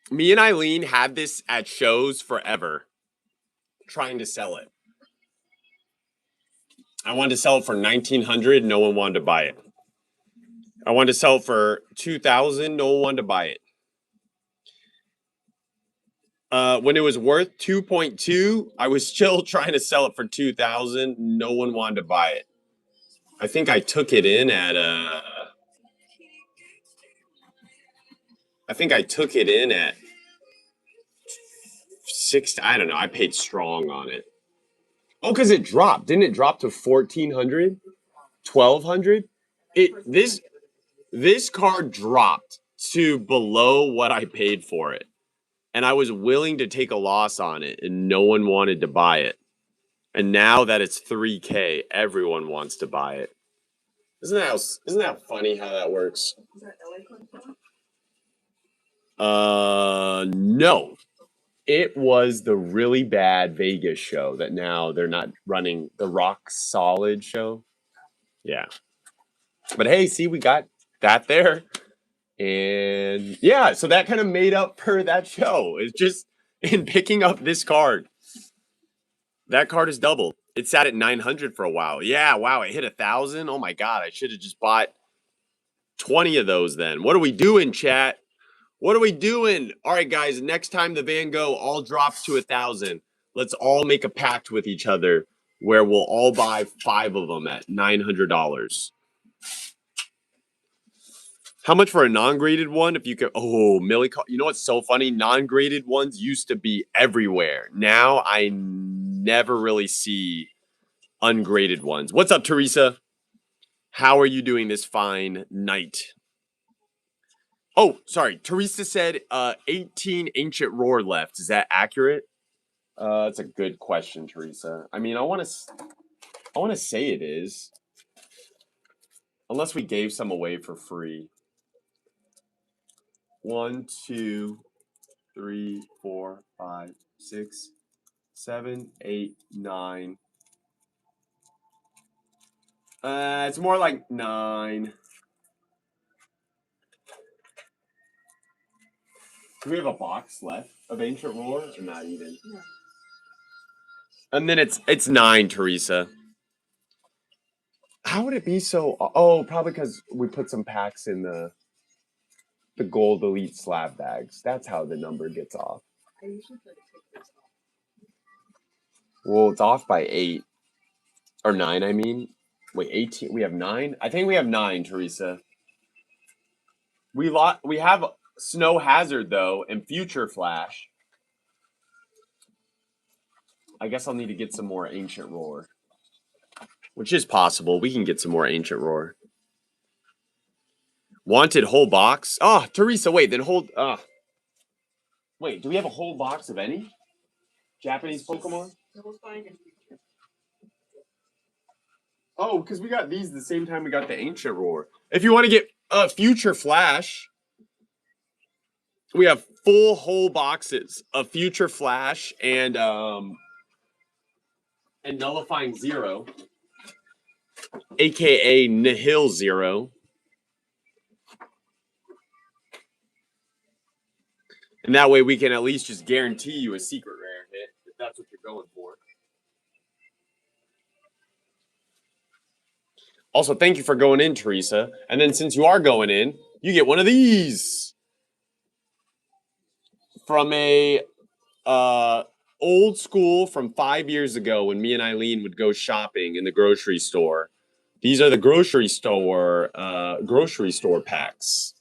Me and Eileen had this at shows forever, trying to sell it. I wanted to sell it for 1,900. No one wanted to buy it. I wanted to sell it for 2,000. No one wanted to buy it. When it was worth 2.2, I was still trying to sell it for 2,000. No one wanted to buy it. I think I took it in at I think I took it in at 6. I don't know. I paid strong on it. Oh, because it dropped. Didn't it drop to 1,400? 1,200? This card dropped to below what I paid for it. And I was willing to take a loss on it, and no one wanted to buy it. And now that it's 3K, everyone wants to buy it. Isn't that funny how that works? No. It was the really bad Vegas show that now they're not running, the Rock Solid show. Yeah. But hey, see, we got that there. And yeah, so that kind of made up for that show. It's just in picking up this card. That card is doubled. It sat at 900 for a while. Yeah, wow, it hit 1,000. Oh my god, I should have just bought 20 of those then. What are we doing, chat? What are we doing? All right, guys, next time the Van Gogh all drops to 1,000, let's all make a pact with each other where we'll all buy 5 of them at $900. How much for a non-graded one? If you could, oh, Millie, you know what's so funny? Non-graded ones used to be everywhere. Now I never really see ungraded ones. What's up, Teresa? How are you doing this fine night? Oh, sorry. Teresa said 18 ancient roar left. Is that accurate? That's a good question, Teresa. I mean, I want to say it is. Unless we gave some away for free. 1, 2, 3, 4, 5, 6, 7, 8, 9. It's more like 9. Do we have a box left of ancient roar or not even? No. And then it's 9, Teresa. How would it be so? Oh, probably because we put some packs in the gold elite slab bags. That's how the number gets off. I usually try to take this off. Well, it's off by 8 or 9. I mean, wait, 18. We have 9. I think we have 9, Teresa. We have snow hazard though and future flash. I guess I'll need to get some more ancient roar, which is possible. We can get some more ancient roar. Wanted whole box. Oh, Teresa, wait. Then hold. Wait. Do we have a whole box of any Japanese Pokemon? We'll find in future. Oh, because we got these the same time we got the ancient roar. If you want to get a future flash, we have full whole boxes of future flash and nullifying zero, aka nihil zero. And that way we can at least just guarantee you a secret rare hit if that's what you're going for. Also, thank you for going in, Teresa. And then since you are going in, you get one of these from a old school from 5 years ago when me and Eileen would go shopping in the grocery store. These are the grocery store packs.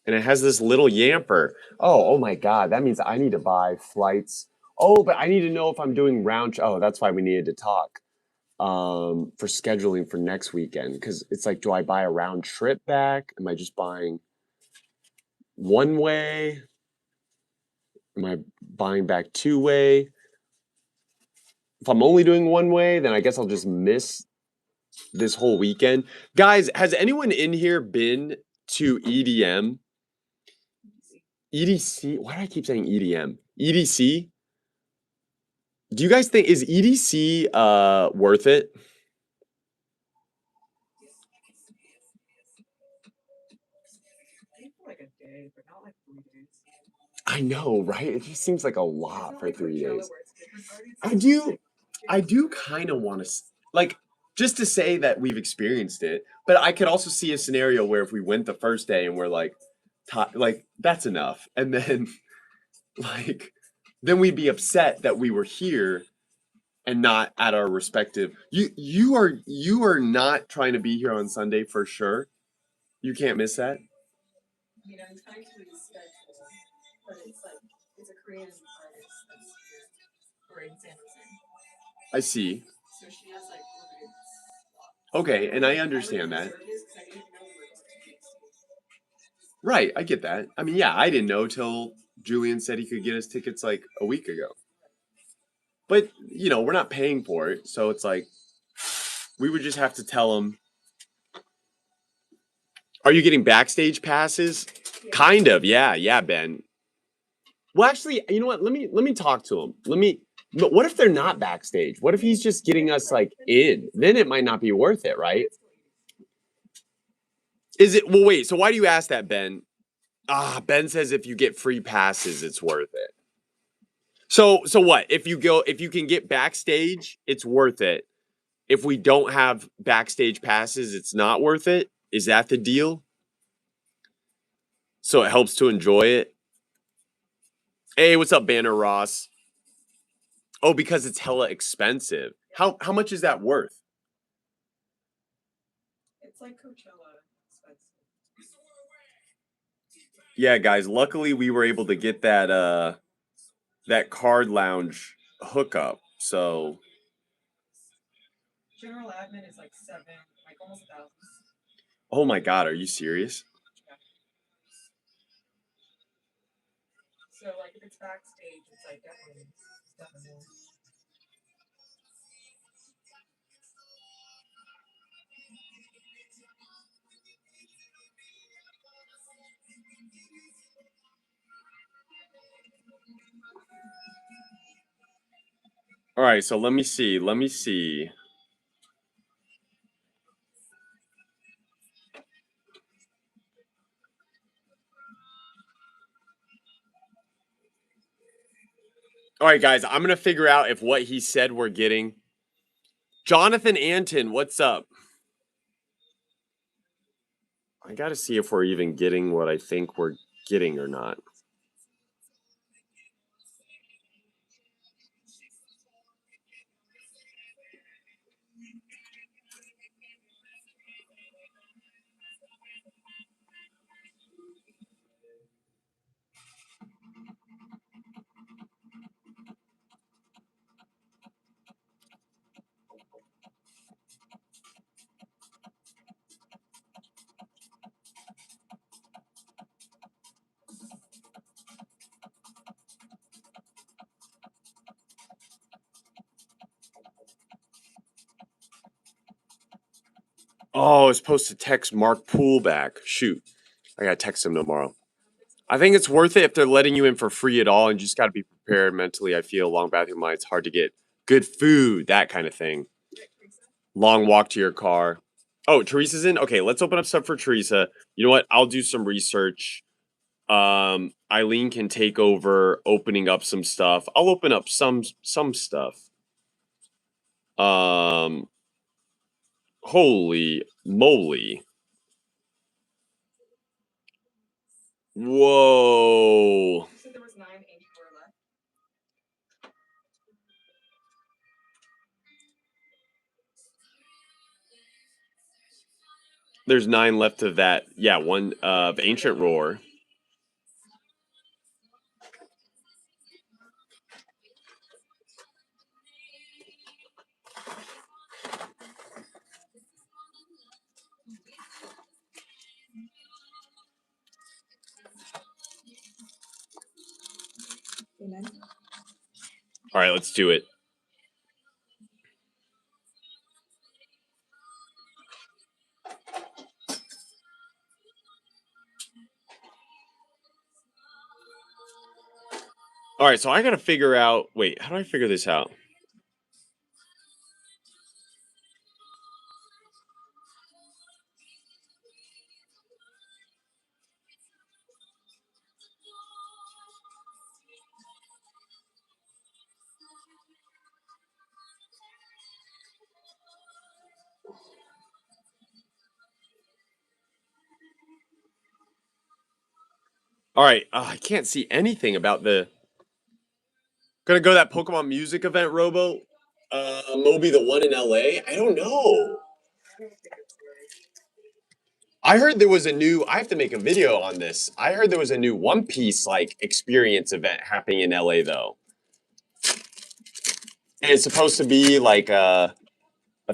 And it has this little yamper. Oh my God. That means I need to buy flights. Oh, but I need to know if I'm doing round. Oh, that's why we needed to talk for scheduling for next weekend. Because it's like, do I buy a round trip back? Am I just buying one way? Am I buying back two way? If I'm only doing one way, then I guess I'll just miss this whole weekend. Guys, has anyone in here been to EDM? EDC? Why do I keep saying EDM? EDC? Do you guys think is EDC worth it? Like a day, but not like 3 days. I know, right? It just seems like a lot for Like 3 Coachella, days. where it's different parties. I do kind of want to like just to say that we've experienced it, but I could also see a scenario where if we went the first day and we're like, like that's enough, and then like then we'd be upset that we were here and not at our respective. You are not trying to be here on Sunday for sure. You can't miss that. I mean, I'm trying to reschedule, but it's like it's a Korean artist that's here or in San Jose. I see. So she has like limited slots. Okay, and I understand that. Right, I get that. I mean, yeah, I didn't know till Julian said he could get us tickets like a week ago. But, we're not paying for it, so it's like we would just have to tell him. Are you getting backstage passes? Yeah. Kind of, yeah, Ben. Well, actually, you know what? Let me talk to him. But what if they're not backstage? What if he's just getting us like in? Then it might not be worth it, right? Is it? Well, wait. So why do you ask that, Ben? Ben says if you get free passes, it's worth it. So what? If you can get backstage, it's worth it. If we don't have backstage passes, it's not worth it. Is that the deal? So it helps to enjoy it. Hey, what's up, Banner Ross? Oh, because it's hella expensive. How much is that worth? It's like Coachella expensive. Yeah, guys. Luckily, we were able to get that card lounge hookup. So general admin is like 7, like almost 1,000. oh my God, are you serious? So like if it's backstage, it's like definitely. All right, so let me see. Let me see. All right, guys, I'm gonna figure out if what he said we're getting. Jonathan Anton, what's up? I gotta see if we're even getting what I think we're getting or not. Oh, I was supposed to text Mark Poole back. Shoot. I gotta text him tomorrow. I think it's worth it if they're letting you in for free at all, and you just gotta be prepared mentally. I feel long bathroom line, it's hard to get good food, that kind of thing. Long walk to your car. Oh, Teresa's in? Okay, let's open up stuff for Teresa. You know what? I'll do some research. Eileen can take over opening up some stuff. I'll open up some stuff. Um Holy moly. Whoa. You said there was 9 ancient lore left. There's 9 left of that. Yeah, one of Ancient Roar. Amen. All right, let's do it. All right, so I got to figure out. Wait, how do I figure this out? All right, I can't see anything about the. Gonna go to that Pokemon music event, Robo. Moby, the one in LA. I don't know. I heard there was a new. I have to make a video on this. I heard there was a new One Piece like experience event happening in LA though. And it's supposed to be like a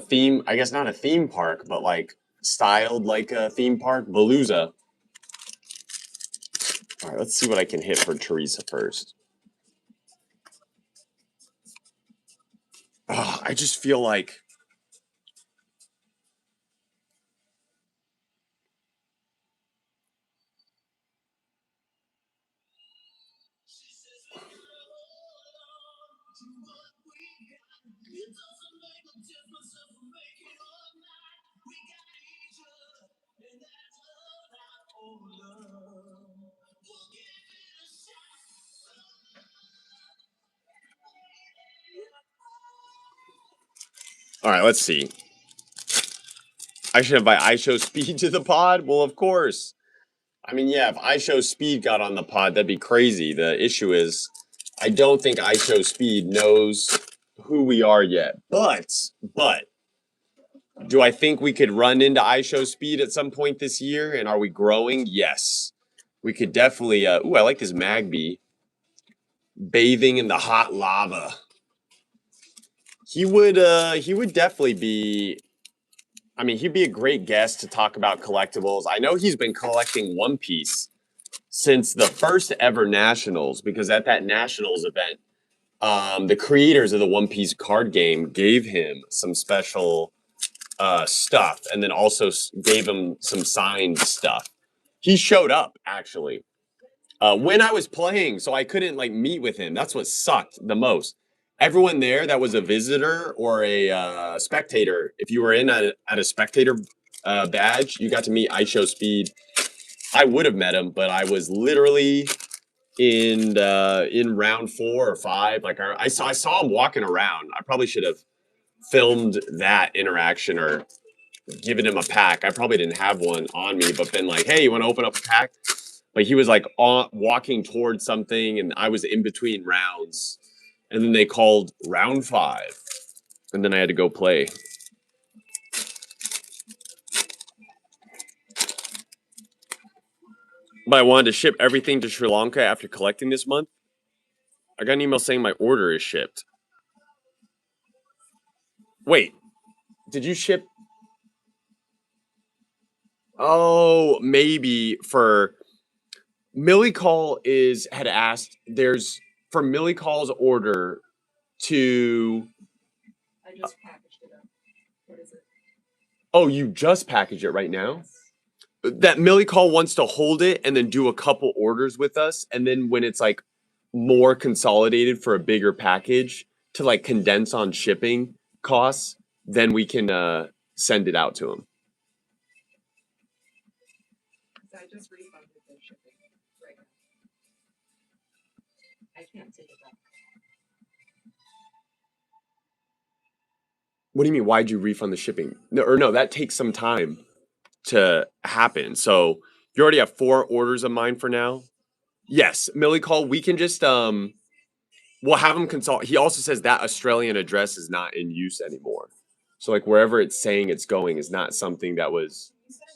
theme. I guess not a theme park, but like styled like a theme park. Palooza. All right, let's see what I can hit for Teresa first. Oh, I just feel like. All right, let's see. I should invite iShow Speed to the pod. Well, of course. I mean, yeah, if iShow Speed got on the pod, that'd be crazy. The issue is, I don't think iShow Speed knows who we are yet. But, do I think we could run into iShow Speed at some point this year? And are we growing? Yes. We could definitely. Ooh, I like this Magby. Bathing in the hot lava. He would definitely be. I mean, he'd be a great guest to talk about collectibles. I know he's been collecting One Piece since the first ever Nationals, because at that Nationals event, the creators of the One Piece card game gave him some special stuff, and then also gave him some signed stuff. He showed up actually when I was playing, so I couldn't like meet with him. That's what sucked the most. Everyone there that was a visitor or a spectator, if you were in at a spectator badge, you got to meet IShowSpeed. I would have met him, but I was literally in round 4 or 5. Like I saw him walking around. I probably should have filmed that interaction or given him a pack. I probably didn't have one on me, but been like, "Hey, you want to open up a pack?" But he was like walking towards something, and I was in between rounds, and then they called round 5, and then I had to go play. But I wanted to ship everything to Sri Lanka after collecting this month. I got an email saying my order is shipped. Wait, did you ship? Oh, maybe for Millie Call had asked. There's for Millie Call's order to. I just packaged it up. What is it? Oh, you just package it right now? Yes. That Millie Call wants to hold it and then do a couple orders with us, and then when it's like more consolidated for a bigger package to like condense on shipping costs, then we can send it out to him. I just refunded their shipping right now. I can't take it back. What do you mean? Why'd you refund the shipping? No, that takes some time to happen. So you already have 4 orders of mine for now. Yes, Millie Call. We can just we'll have him consult. He also says that Australian address is not in use anymore. So like wherever it's saying it's going is not something that was.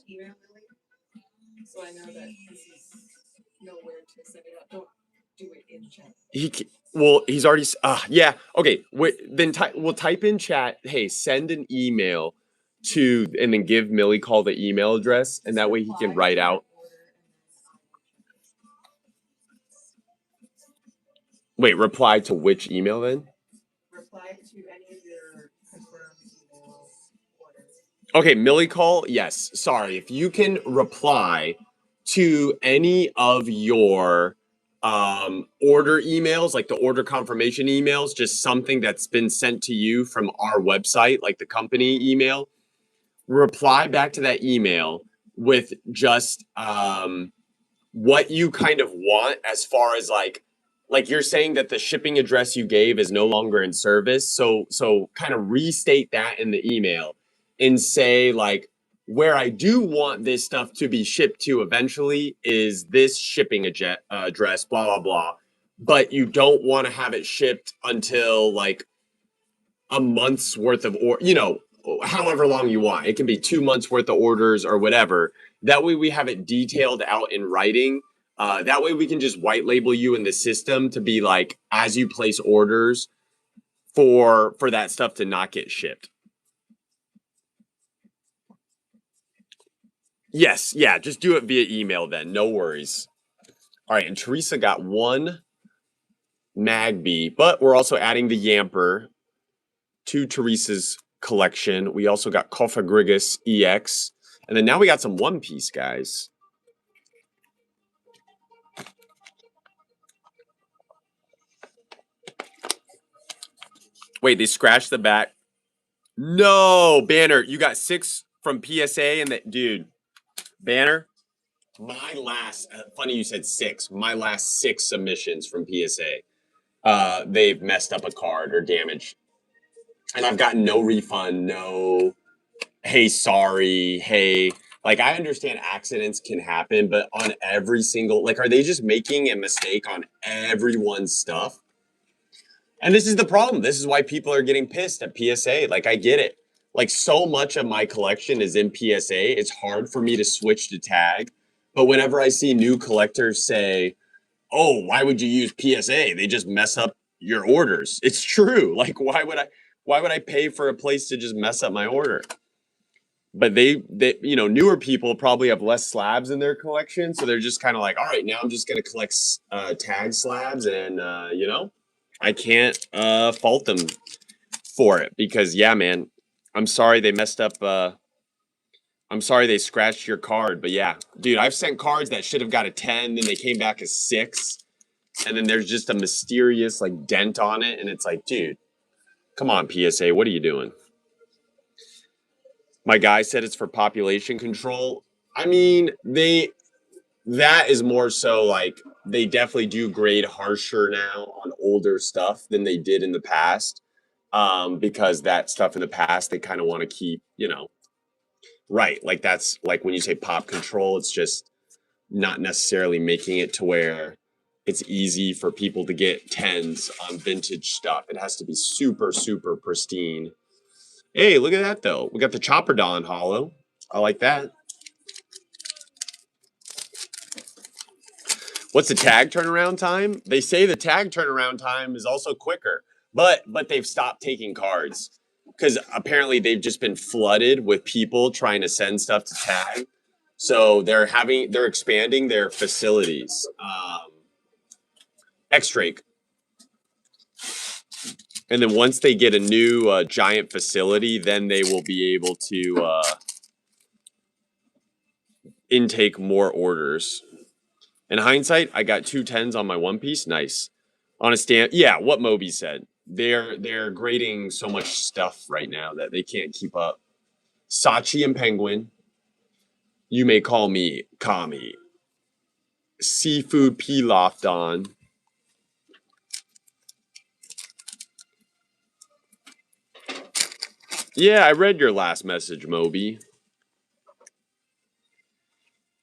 Can you send an email, Lily? So I know that this is nowhere to send it out. Don't do it in chat. He's already yeah, okay. Then we'll type in chat, hey, send an email to, and then give Millie Call the email address, and that way he can write out. Wait, reply to which email then? Reply to any of your confirmed email orders. Okay, Millie Call, yes. Sorry, if you can reply to any of your order emails, like the order confirmation emails, just something that's been sent to you from our website, like the company email, reply back to that email with just what you kind of want as far as like you're saying that the shipping address you gave is no longer in service, so kind of restate that in the email and say like, where I do want this stuff to be shipped to eventually is this shipping address, blah blah blah, but you don't want to have it shipped until like a month's worth of, or however long you want. It can be 2 months worth of orders or whatever. That way we have it detailed out in writing. That way we can just white label you in the system to be like, as you place orders for that stuff to not get shipped. Yes, yeah, just do it via email then. No worries. All right, and Teresa got 1 Magby, but we're also adding the Yamper to Teresa's collection. We also got Cofagrigus EX. And then now we got some One Piece, guys. Wait, they scratched the back. No, Banner, you got 6 from PSA, and that dude, Banner, my last funny you said 6. My last 6 submissions from PSA. They've messed up a card or damaged. And I've gotten no refund, no hey, sorry, hey. Like, I understand accidents can happen, but on every single, like, are they just making a mistake on everyone's stuff? And this is the problem. This is why people are getting pissed at PSA. Like, I get it. Like, so much of my collection is in PSA. It's hard for me to switch to tag. But whenever I see new collectors say, oh, why would you use PSA? They just mess up your orders. It's true. Like, why would I pay for a place to just mess up my order? But they you know, newer people probably have less slabs in their collection, so they're just kind of like, all right, now I'm just gonna collect tag slabs, and you know, I can't fault them for it because yeah, man, I'm sorry they messed up. I'm sorry they scratched your card, but yeah, dude, I've sent cards that should have got a 10, then they came back as 6, and then there's just a mysterious like dent on it, and it's like, dude, come on, PSA, what are you doing? My guy said it's for population control. I mean, that is more so like they definitely do grade harsher now on older stuff than they did in the past. Because that stuff in the past they kind of want to keep, you know, right. Like that's like when you say pop control, it's just not necessarily making it to where it's easy for people to get 10s on vintage stuff. It has to be super, super pristine. Hey, look at that though. We got the Chopper Don Hollow. I like that. What's the tag turnaround time? They say the tag turnaround time is also quicker, but they've stopped taking cards because apparently they've just been flooded with people trying to send stuff to tag. So they're expanding their facilities. X-Drake. And then once they get a new giant facility, then they will be able to intake more orders. In hindsight, I got 2 10s on my One Piece. Nice. On a stand, yeah. What Moby said. They're grading so much stuff right now that they can't keep up. Sachi and Penguin. You may call me Kami. Seafood pilaf Don. Yeah, I read your last message, Moby.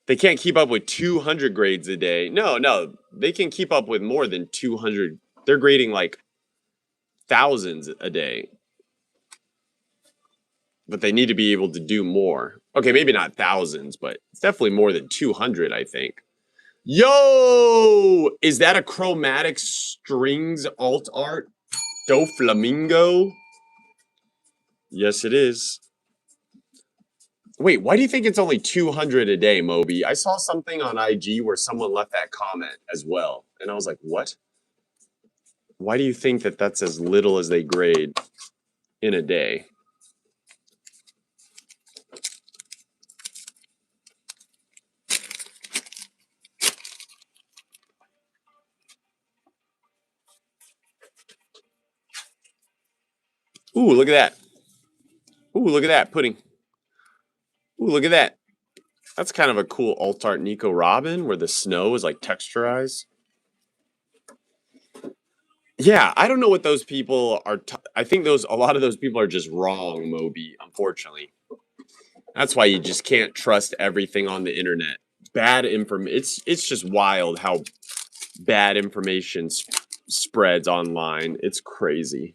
They can't keep up with 200 grades a day. No, they can keep up with more than 200. They're grading like thousands a day. But they need to be able to do more. Okay, maybe not thousands, but it's definitely more than 200, I think. Yo! Is that a chromatic strings alt art? Do Flamingo? Yes, it is. Wait, why do you think it's only 200 a day, Moby? I saw something on IG where someone left that comment as well. And I was like, what? Why do you think that that's as little as they grade in a day? Ooh, look at that. Ooh, look at that pudding. Ooh, look at that. That's kind of a cool alt art Nico Robin where the snow is like texturized. Yeah, I don't know what those people are. I think a lot of those people are just wrong, Moby, unfortunately. That's why you just can't trust everything on the internet. Bad information. It's just wild how bad information spreads online. It's crazy.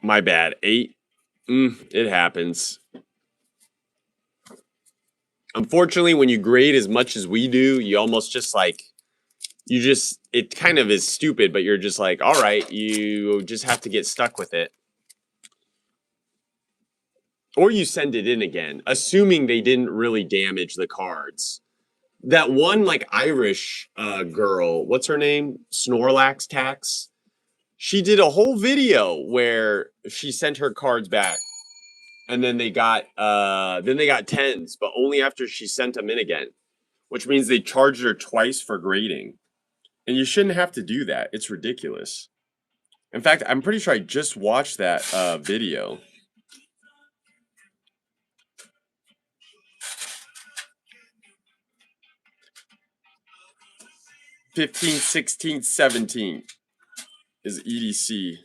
My bad. 8. It happens. Unfortunately, when you grade as much as we do, you almost just like it kind of is stupid, but you're just like, all right, you just have to get stuck with it. Or you send it in again, assuming they didn't really damage the cards. That one like Irish girl, what's her name? Snorlax Tax. She did a whole video where she sent her cards back, and then they got 10s, but only after she sent them in again, which means they charged her twice for grading. And you shouldn't have to do that. It's ridiculous. In fact, I'm pretty sure I just watched that video. 15th, 16th, 17th is EDC.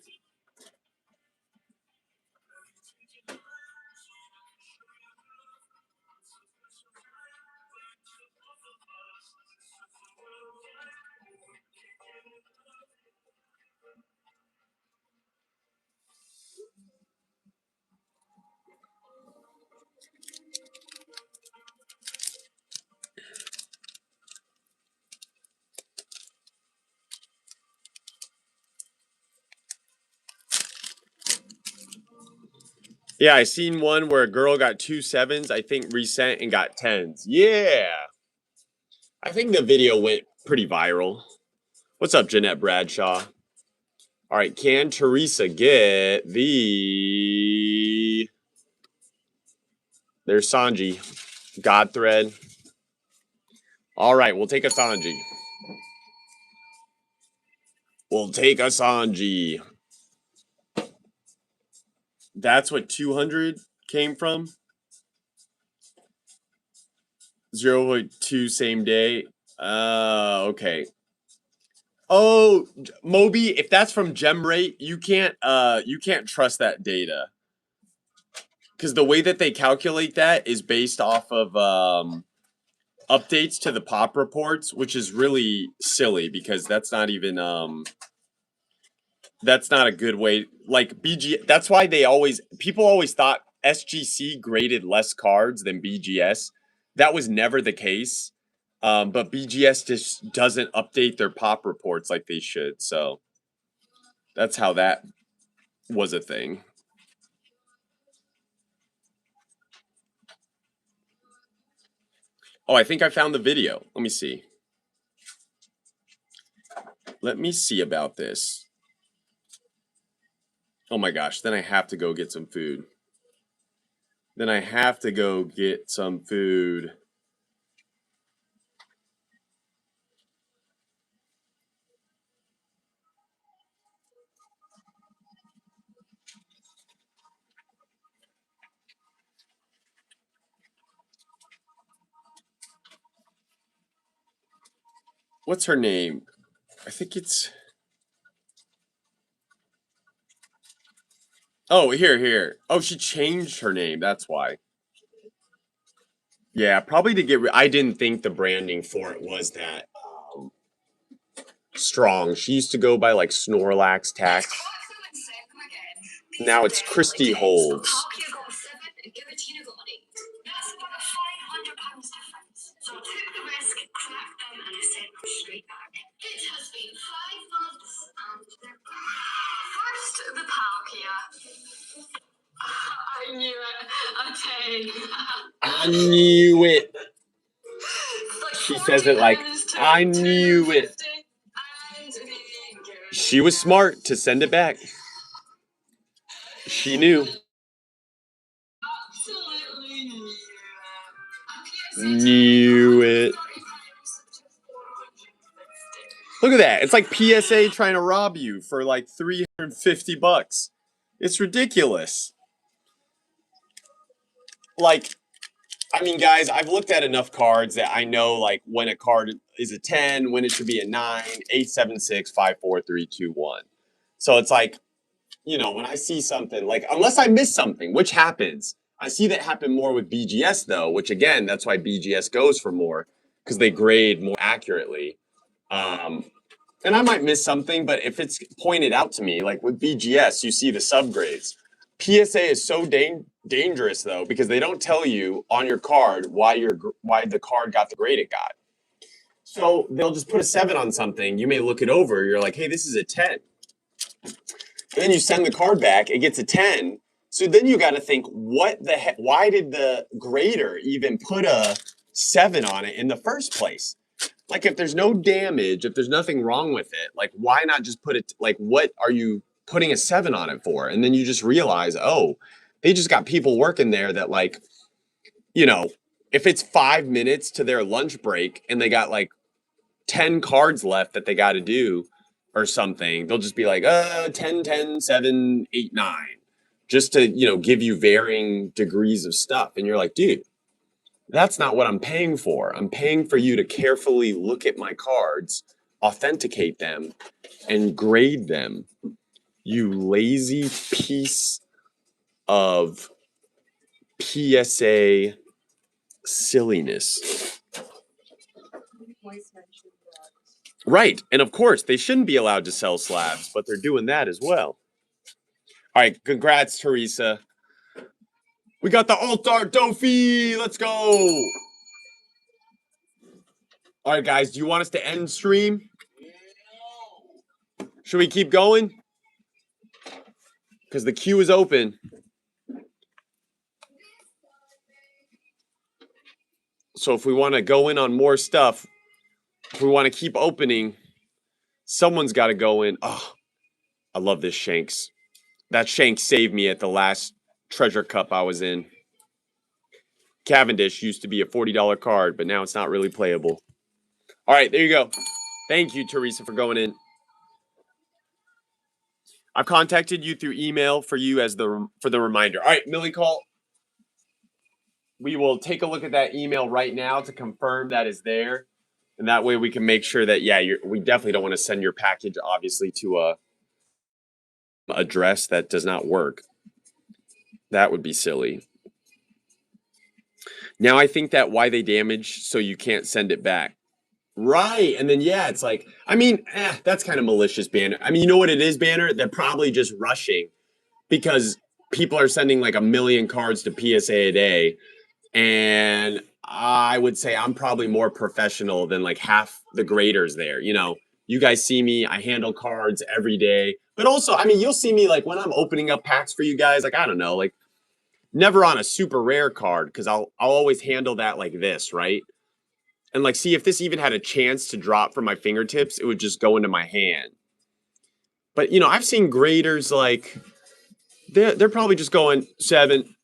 Yeah, I seen one where a girl got 2 7s, I think resent and got 10s. Yeah. I think the video went pretty viral. What's up, Jeanette Bradshaw? All right, can Teresa get the... There's Sanji. God thread. All right, we'll take a Sanji. We'll take a Sanji. That's what 200 came from? 0.2 same day. Okay. Oh, Moby, if that's from GemRate, you can't trust that data. Because the way that they calculate that is based off of updates to the pop reports, which is really silly because that's not even that's not a good way. Like BG, that's why people always thought SGC graded less cards than BGS. That was never the case. But BGS just doesn't update their pop reports like they should. So that's how that was a thing. Oh, I think I found the video. Let me see. Let me see about this. Oh my gosh, then I have to go get some food. Then I have to go get some food. What's her name? I think it's... Oh, here. Oh, she changed her name. That's why. Yeah, probably to get... I didn't think the branding for it was that strong. She used to go by like Snorlax Tax. Now it's Christy Holds. I knew it. I knew it. She says it like, I knew it. She was smart to send it back. She knew. Knew it. Look at that. It's like PSA trying to rob you for like $350. It's ridiculous. Like, I mean, guys, I've looked at enough cards that I know like when a card is a 10, when it should be a 9, 8, 7, 6, 5, 4, 3, 2, 1. So it's like, you know, when I see something, like, unless I miss something, which happens, I see that happen more with BGS though, which again, that's why BGS goes for more, because they grade more accurately. And I might miss something, but if it's pointed out to me, like with BGS, you see the subgrades. PSA is so dangerous though, because they don't tell you on your card why the card got the grade it got. So they'll just put a 7 on something. You may look it over. You're like, hey, this is a 10. And then you send the card back. It gets a 10. So then you got to think, what the heck? Why did the grader even put a 7 on it in the first place? Like, if there's no damage, if there's nothing wrong with it, like, why not just put it, like, what are you putting a 7 on it for? And then you just realize, oh, they just got people working there that, like, you know, if it's 5 minutes to their lunch break and they got, like, 10 cards left that they got to do or something, they'll just be like, 10, 10, 7, 8, 9, just to, you know, give you varying degrees of stuff. And you're like, dude, that's not what I'm paying for. I'm paying for you to carefully look at my cards, authenticate them, and grade them. You lazy piece of PSA silliness. Right. And of course, they shouldn't be allowed to sell slabs, but they're doing that as well. All right. Congrats, Teresa. We got the Altar Dofi. Let's go. All right, guys. Do you want us to end stream? Should we keep going? Because the queue is open. So if we want to go in on more stuff, if we want to keep opening, someone's got to go in. Oh, I love this Shanks. That Shanks saved me at the last Treasure Cup I was in. Cavendish used to be a $40 card, but now it's not really playable. All right, there you go. Thank you, Teresa, for going in. I've contacted you through email for you as the reminder. All right, Millie Call. We will take a look at that email right now to confirm that is there, and that way we can make sure that we definitely don't want to send your package obviously to a address that does not work. That would be silly. Now I think that why they damage so you can't send it back. Right. And then, it's like, I mean, that's kind of malicious, Banner. I mean, you know what it is, Banner? They're probably just rushing because people are sending like 1 million cards to PSA a day. And I would say I'm probably more professional than like half the graders there. You know, you guys see me, I handle cards every day. But also, I mean, you'll see me like when I'm opening up packs for you guys, like, I don't know, like never on a super rare card because I'll always handle that like this, right? And like, see if this even had a chance to drop from my fingertips, it would just go into my hand. But you know, I've seen graders like they're probably just going 7.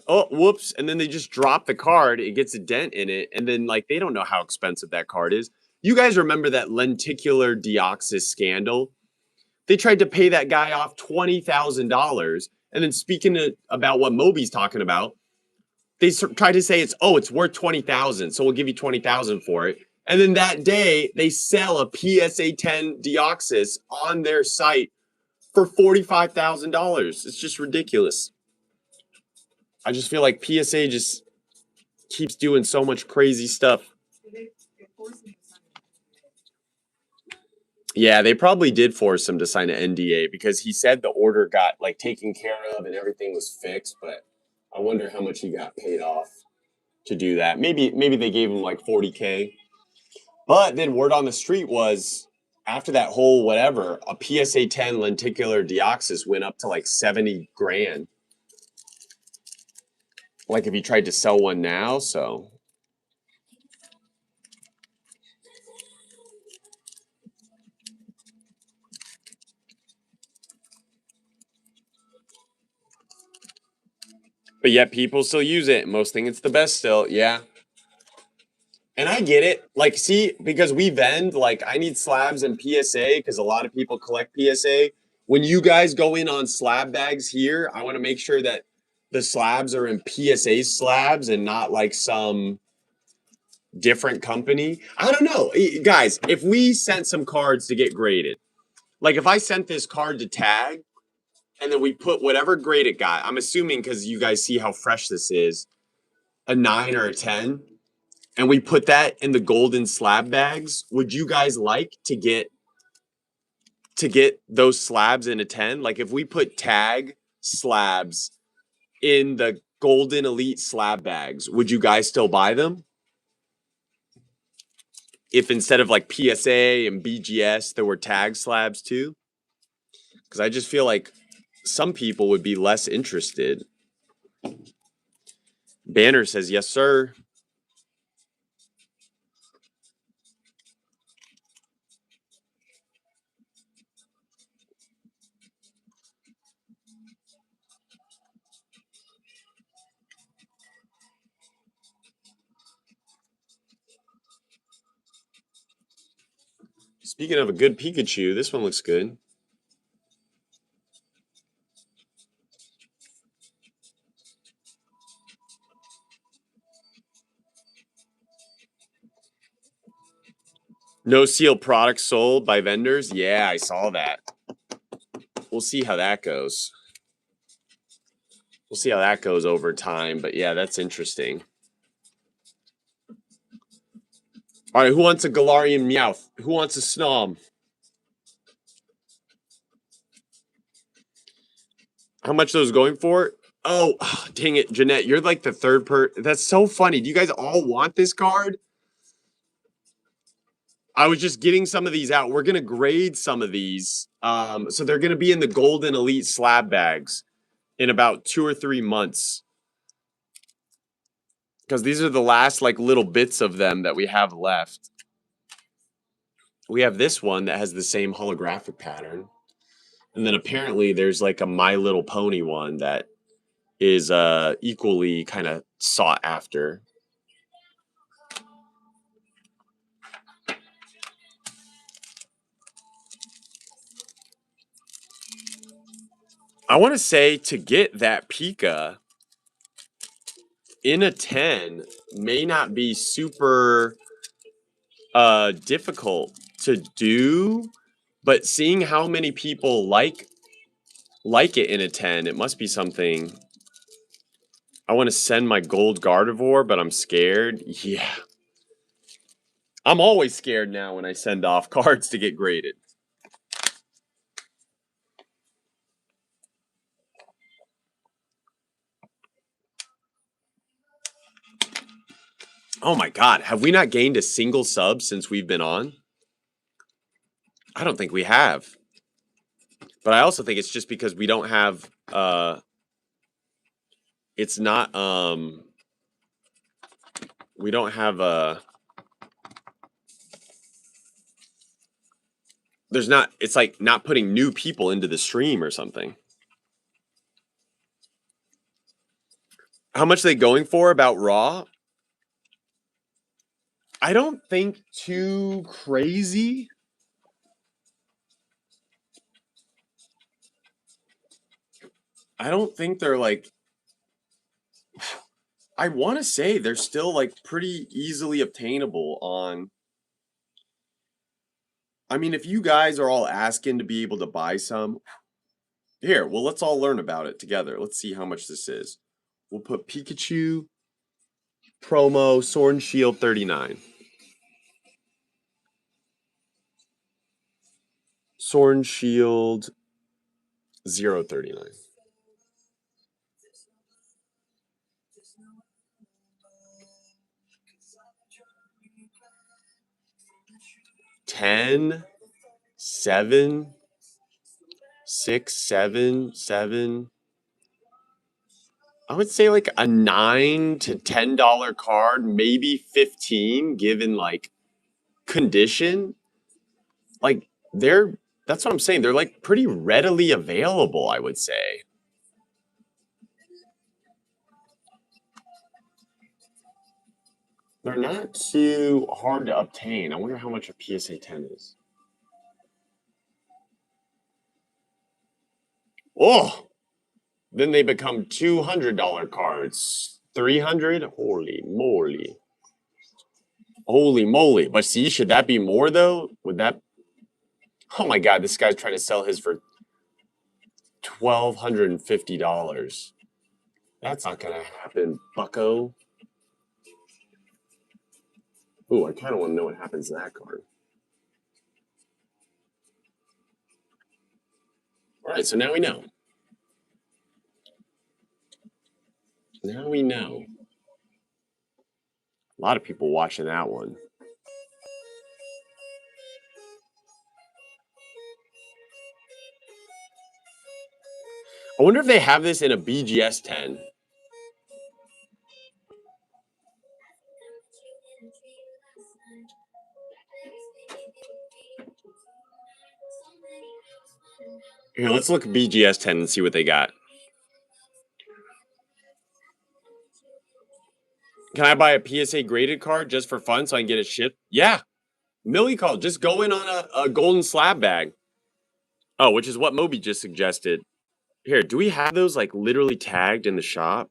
Oh, whoops! And then they just drop the card. It gets a dent in it, and then like they don't know how expensive that card is. You guys remember that lenticular Deoxys scandal? They tried to pay that guy off $20,000, and then about what Moby's talking about, they tried to say it's worth 20,000, so we'll give you 20,000 for it. And then that day they sell a PSA 10 Deoxys on their site for $45,000. It's just ridiculous. I just feel like PSA just keeps doing so much crazy stuff. Yeah, they probably did force him to sign an NDA because he said the order got like taken care of and everything was fixed, but I wonder how much he got paid off to do that. Maybe they gave him like 40K. But then word on the street was after that whole whatever, a PSA 10 lenticular Deoxys went up to like 70 grand. Like if you tried to sell one now, so. But yet people still use it. Most think it's the best still. Yeah. And I get it. Like, see, because we vend, like, I need slabs and PSA because a lot of people collect PSA. When you guys go in on slab bags here, I want to make sure that the slabs are in PSA slabs and not like some different company. I don't know. Guys, if we sent some cards to get graded, like if I sent this card to tag and then we put whatever grade it got, I'm assuming because you guys see how fresh this is, a 9 or a 10, and we put that in the golden slab bags, would you guys like to get those slabs in a 10? Like if we put tag slabs in the golden elite slab bags, would you guys still buy them? If instead of like PSA and BGS, there were tag slabs too? Because I just feel like some people would be less interested. Banner says, yes, sir. Speaking of a good Pikachu, this one looks good. No seal products sold by vendors? Yeah, I saw that. We'll see how that goes. We'll see how that goes over time, but yeah, that's interesting. All right, who wants a Galarian Meowth? Who wants a Snom? How much those going for? Oh, dang it, Jeanette, you're like the third That's so funny. Do you guys all want this card? I was just getting some of these out. We're going to grade some of these. So they're going to be in the Golden Elite slab bags in about 2 or 3 months. Because these are the last like little bits of them that we have left. We have this one that has the same holographic pattern. And then apparently there's like a My Little Pony one that is equally kind of sought after. I want to say to get that Pika in a 10 may not be super difficult to do, but seeing how many people like it in a 10, it must be something. I want to send my gold Gardevoir, but I'm scared. Yeah. I'm always scared now when I send off cards to get graded. Oh my god, have we not gained a single sub since we've been on? I don't think we have. But I also think it's just because we don't have it's not we don't have there's not, it's like not putting new people into the stream or something. How much are they going for about Raw? I don't think too crazy. I don't think they're like, I want to say they're still like pretty easily obtainable on. I mean, if you guys are all asking to be able to buy some, here, well, let's all learn about it together. Let's see how much this is. We'll put Pikachu promo Sword and Shield 39. Sword and Shield 039. $10, $7, $6, $7, $7. I would say like a $9 to $10 card, maybe 15, given like condition. Like that's what I'm saying. They're like pretty readily available, I would say. They're not too hard to obtain. I wonder how much a PSA 10 is. Oh, then they become $200 cards. 300? Holy moly. Holy moly. But see, should that be more though? Would that? Oh my god, this guy's trying to sell his for $1,250. That's not gonna happen, bucko. Ooh, I kind of want to know what happens to that card. All right, so now we know. Now we know. A lot of people watching that one. I wonder if they have this in a BGS 10. Here, let's look at BGS 10 and see what they got. Can I buy a PSA graded card just for fun so I can get it shipped? Yeah. Millie called. Just go in on a golden slab bag. Oh, which is what Moby just suggested. Here, do we have those like literally tagged in the shop?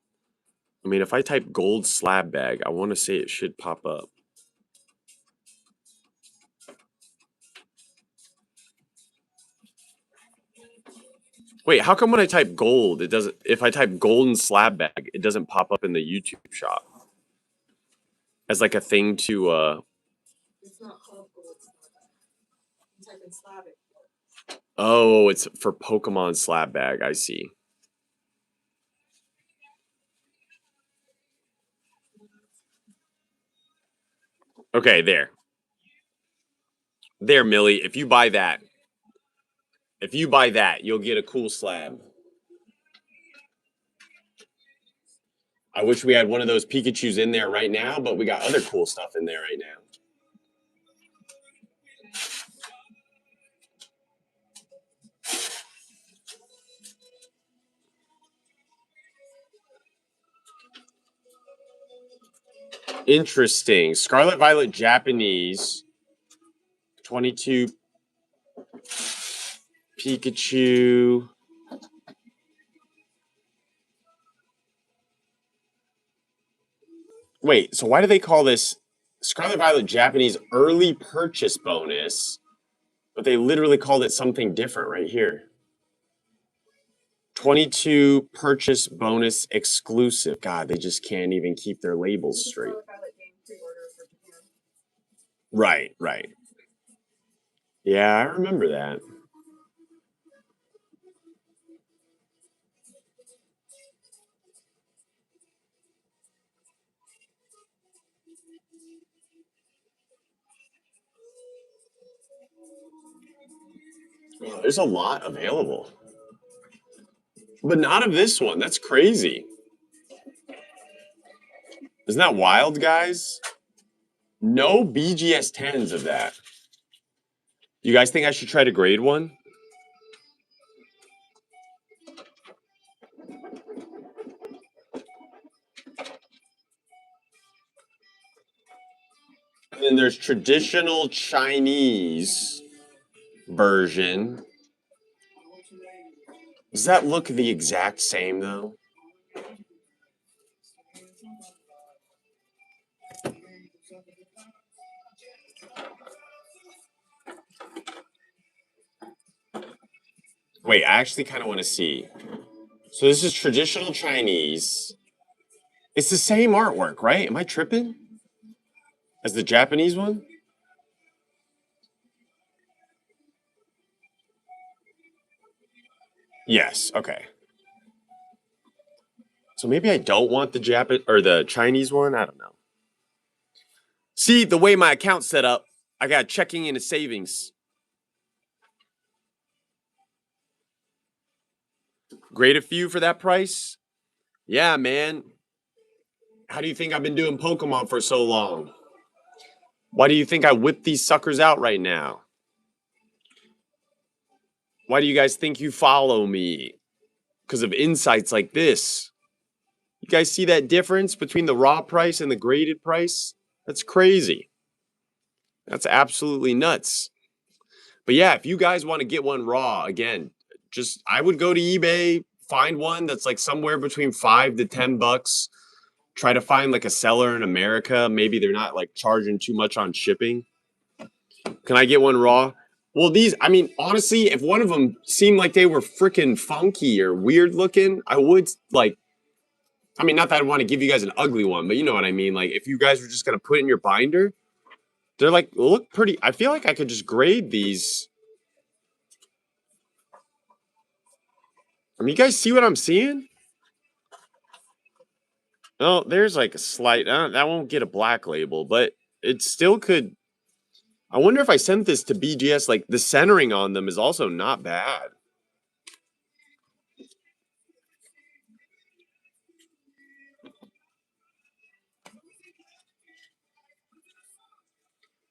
I mean, if I type gold slab bag, I want to say it should pop up. Wait, how come when I type gold, it doesn't? If I type golden slab bag, it doesn't pop up in the YouTube shop as like a thing to. It's not called gold slab. You type in Slavic. Oh, it's for Pokemon slab bag. I see. Okay, there. There, Millie. If you buy that, you'll get a cool slab. I wish we had one of those Pikachus in there right now, but we got other cool stuff in there right now. Interesting. Scarlet Violet Japanese. 22 Pikachu. Wait, so why do they call this Scarlet Violet Japanese early purchase bonus? But they literally called it something different right here. 22 purchase bonus exclusive. God, they just can't even keep their labels straight. Right, right. Yeah, I remember that. Wow, there's a lot available. But not of this one. That's crazy. Isn't that wild, guys? No BGS 10s of that. You guys think I should try to grade one? And then there's traditional Chinese version. Does that look the exact same though? Wait, I actually kind of want to see. So this is traditional Chinese. It's the same artwork, right? Am I tripping? As the Japanese one? Yes, okay. So maybe I don't want the Japan or the Chinese one. I don't know. See, the way my account's set up, I got checking into savings. Grade a few for that price? Yeah, man. How do you think I've been doing Pokemon for so long? Why do you think I whip these suckers out right now? Why do you guys think you follow me? Because of insights like this. You guys see that difference between the raw price and the graded price? That's crazy. That's absolutely nuts. But yeah, if you guys want to get one raw, again, just I would go to eBay, find one that's like somewhere between $5 to $10. Try to find like a seller in America. Maybe they're not like charging too much on shipping. Can I get one raw? Well, these, I mean, honestly, if one of them seemed like they were freaking funky or weird looking, I would like, I mean, not that I want to give you guys an ugly one, but you know what I mean. Like, if you guys were just going to put it in your binder, they're like, look pretty. I feel like I could just grade these. I mean, you guys see what I'm seeing? Oh, there's like a slight, that won't get a black label, but it still could. I wonder if I sent this to BGS, like the centering on them is also not bad.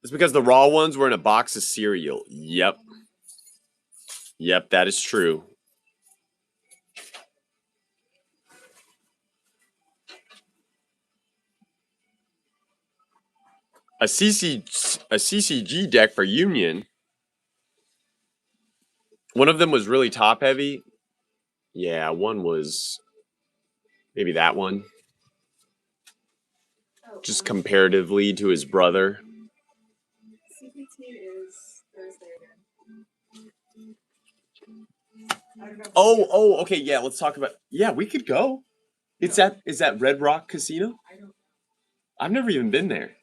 It's because the raw ones were in a box of cereal. Yep. Yep, that is true. A CCG deck for Union. One of them was really top heavy. Yeah, one was maybe that one. Just comparatively to his brother. CPT is Thursday again. Oh, okay, yeah, let's talk about. Yeah, we could go. Is that Red Rock Casino? I've never even been there.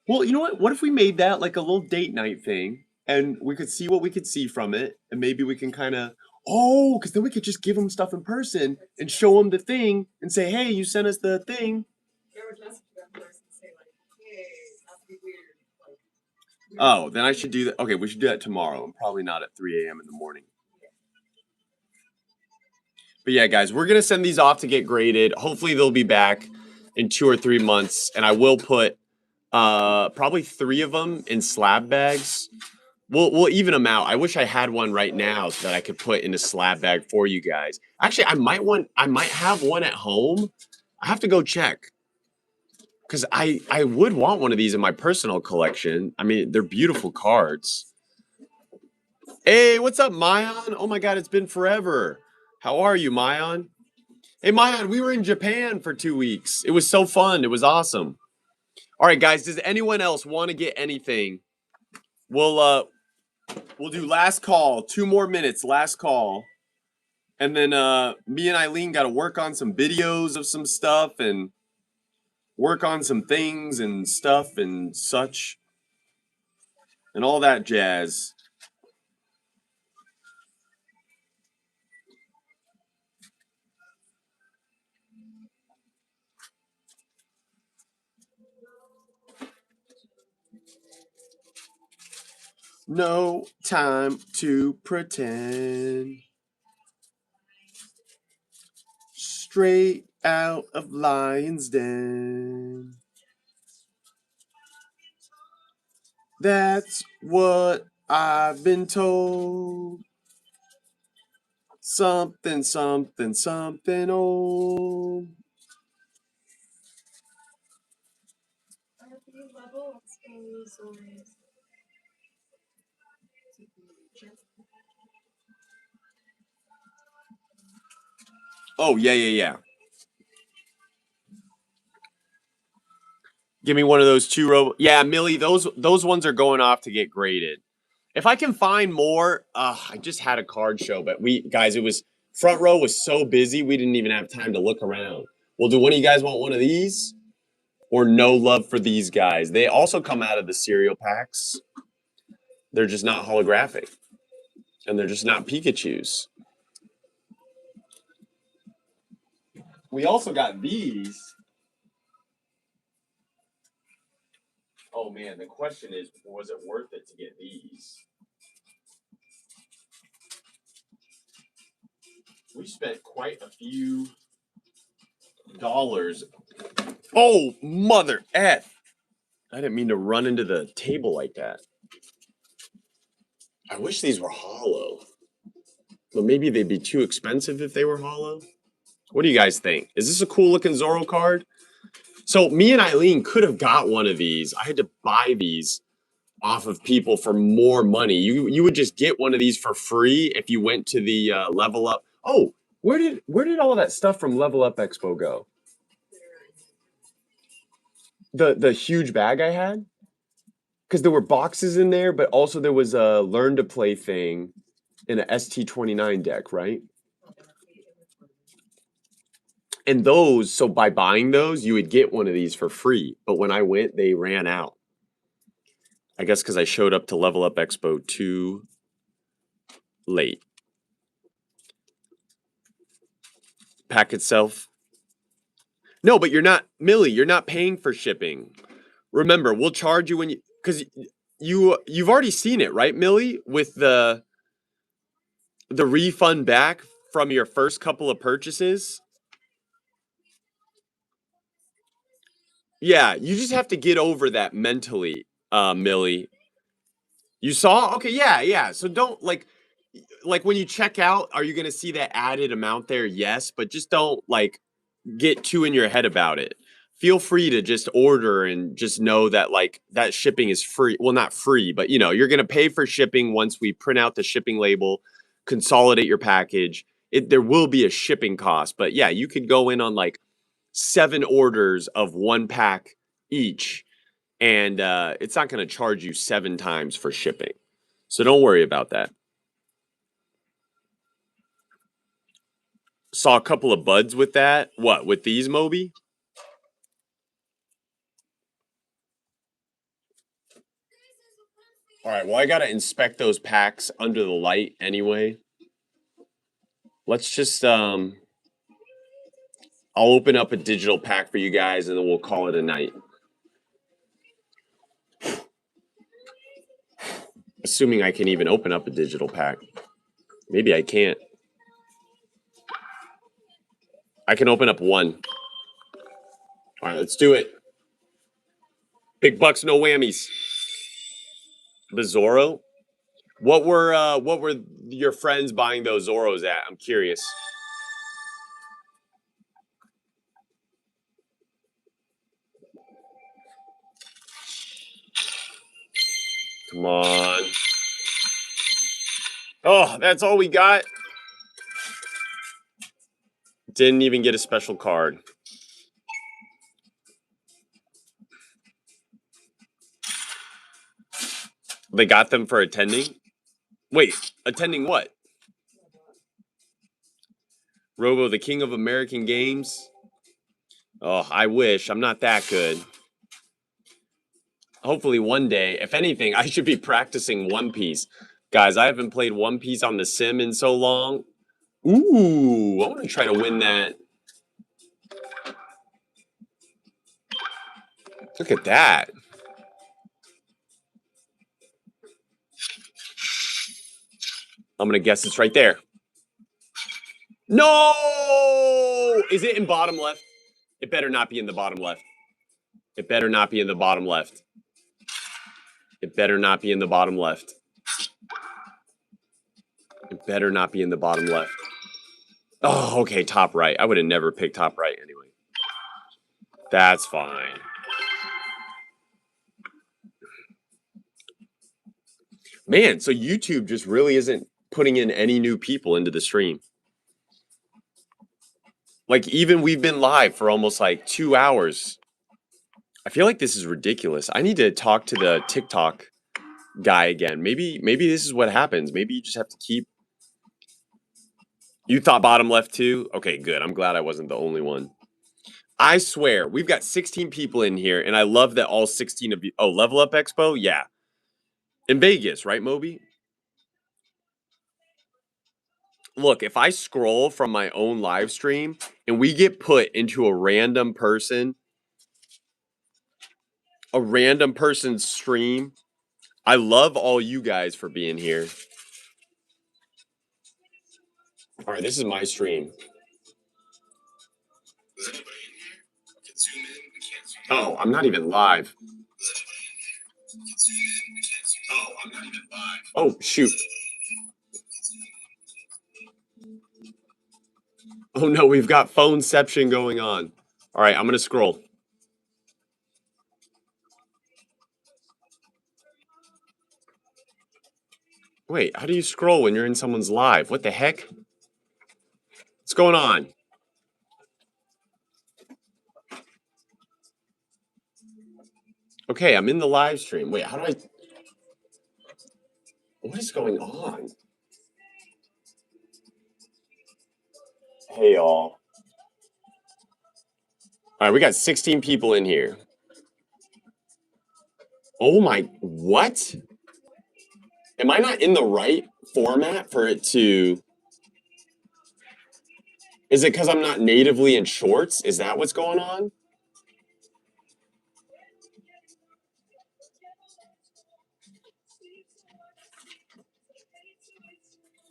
Well, you know what? What if we made that like a little date night thing and we could see what we could see from it and maybe we can kind of because then we could just give them stuff in person and show them the thing and say, "Hey, you sent us the thing." They would message them first and say like, "Hey, not to be weird." Like, Oh, then I should do that. Okay, we should do that tomorrow and probably not at 3 a.m. in the morning. But yeah, guys, we're gonna send these off to get graded. Hopefully they'll be back in 2 or 3 months, and I will put probably 3 of them in slab bags. We'll even them out. I wish I had one right now that I could put in a slab bag for you guys. Actually, I might have one at home. I have to go check. Because I would want one of these in my personal collection. I mean, they're beautiful cards. Hey, what's up, Mayan? Oh my god, it's been forever. How are you, Mayan? Hey, Mayan, we were in Japan for 2 weeks. It was so fun. It was awesome. All right, guys, does anyone else want to get anything? We'll do last call. 2 more minutes, last call. And then me and Eileen got to work on some videos of some stuff and work on some things and stuff and such and all that jazz. No time to pretend. Straight out of Lion's Den. That's what I've been told. Something, something, something old. Oh, yeah. Give me one of those 2 Yeah, Millie, those ones are going off to get graded. If I can find more, I just had a card show, but guys, it was front row was so busy we didn't even have time to look around. Well, do one of you guys want one of these? Or no love for these guys? They also come out of the cereal packs. They're just not holographic. And they're just not Pikachus. We also got these. Oh man, the question is, was it worth it to get these? We spent quite a few dollars. Oh, mother F. I didn't mean to run into the table like that. I wish these were hollow. But maybe they'd be too expensive if they were hollow. What do you guys think? Is this a cool looking Zorro card? So me and Eileen could have got one of these. I had to buy these off of people for more money. You would just get one of these for free if you went to the Level Up. Oh, where did all that stuff from Level Up Expo go? The huge bag I had? Because there were boxes in there, but also there was a Learn to Play thing in a ST29 deck, right? And those, so by buying those, you would get one of these for free. But when I went, they ran out. I guess because I showed up to Level Up Expo too late. Pack itself. No, but you're not, Millie, you're not paying for shipping. Remember, we'll charge you when you, because you've already seen it, right, Millie? With the refund back from your first couple of purchases. Yeah, you just have to get over that mentally, Millie. You saw? Okay, yeah. So don't like when you check out, are you gonna see that added amount there? Yes, but just don't like get too in your head about it. Feel free to just order and just know that like that shipping is free. Well, not free, but you know, you're gonna pay for shipping once we print out the shipping label, consolidate your package. There will be a shipping cost, but yeah, you could go in on like 7 orders of 1 pack each, and it's not going to charge you 7 times for shipping. So don't worry about that. Saw a couple of buds with that. What, with these, Moby? All right, well, I got to inspect those packs under the light anyway. Let's just, I'll open up a digital pack for you guys, and then we'll call it a night. Assuming I can even open up a digital pack. Maybe I can't. I can open up one. All right, let's do it. Big bucks, no whammies. The Zorro. What were your friends buying those Zorros at? I'm curious. Come on. Oh, that's all we got. Didn't even get a special card. They got them for attending? Wait, attending what? Robo, the king of American games? Oh, I wish. I'm not that good. Hopefully one day, if anything, I should be practicing One Piece. Guys, I haven't played One Piece on the Sim in so long. Ooh, I want to try to win that. Look at that. I'm going to guess it's right there. No! Is it in bottom left? It better not be in the bottom left. It better not be in the bottom left. It better not be in the bottom left. It better not be in the bottom left. Oh, okay, top right. I would have never picked top right anyway. That's fine. Man, so YouTube just really isn't putting in any new people into the stream. Like, even we've been live for almost like 2 hours. I feel like this is ridiculous. I need to talk to the TikTok guy again. Maybe this is what happens. Maybe you just have to keep... You thought bottom left too? Okay, good. I'm glad I wasn't the only one. I swear, we've got 16 people in here, and I love that all 16 of you... Oh, Level Up Expo? Yeah. In Vegas, right, Moby? Look, if I scroll from my own live stream and we get put into a random person's stream, I love all you guys for being here. All right, this is my stream. Is anybody in here? I can zoom in. We can't zoom in. Oh, I'm not even live. Oh, I'm not even live. Oh, shoot. Oh no, we've got phoneception going on. All right, I'm going to scroll. Wait, how do you scroll when you're in someone's live? What the heck? What's going on? Okay, I'm in the live stream. Wait, how do I... What is going on? Hey, y'all. All right, we got 16 people in here. Oh my... What? Am I not in the right format for it to... Is it because I'm not natively in shorts? Is that what's going on?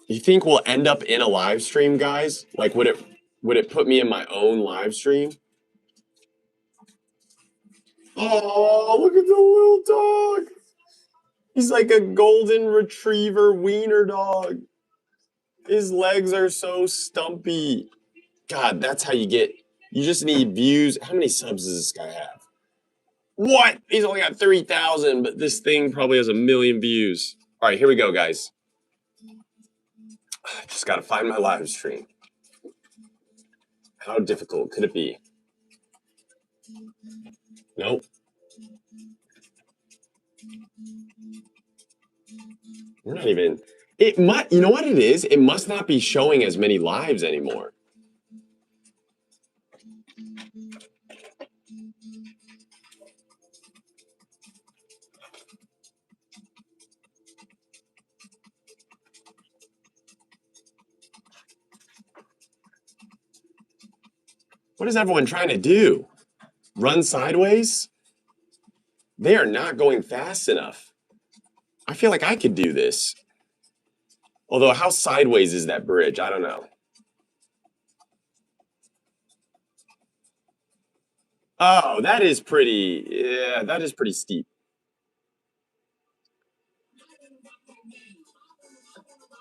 You think we'll end up in a live stream, guys? Like, would it put me in my own live stream? Oh, look at the little dog. He's like a golden retriever wiener dog. His legs are so stumpy. God, that's how you get... You just need views. How many subs does this guy have? What? He's only got 3,000, but this thing probably has 1 million views. All right, here we go, guys. I just got to find my live stream. How difficult could it be? Nope. We're not even... It might... You know what it is? It must not be showing as many lives anymore. What is everyone trying to do? Run sideways? They are not going fast enough. I feel like I could do this. Although, how sideways is that bridge? I don't know. Oh, that is pretty. Yeah, that is pretty steep.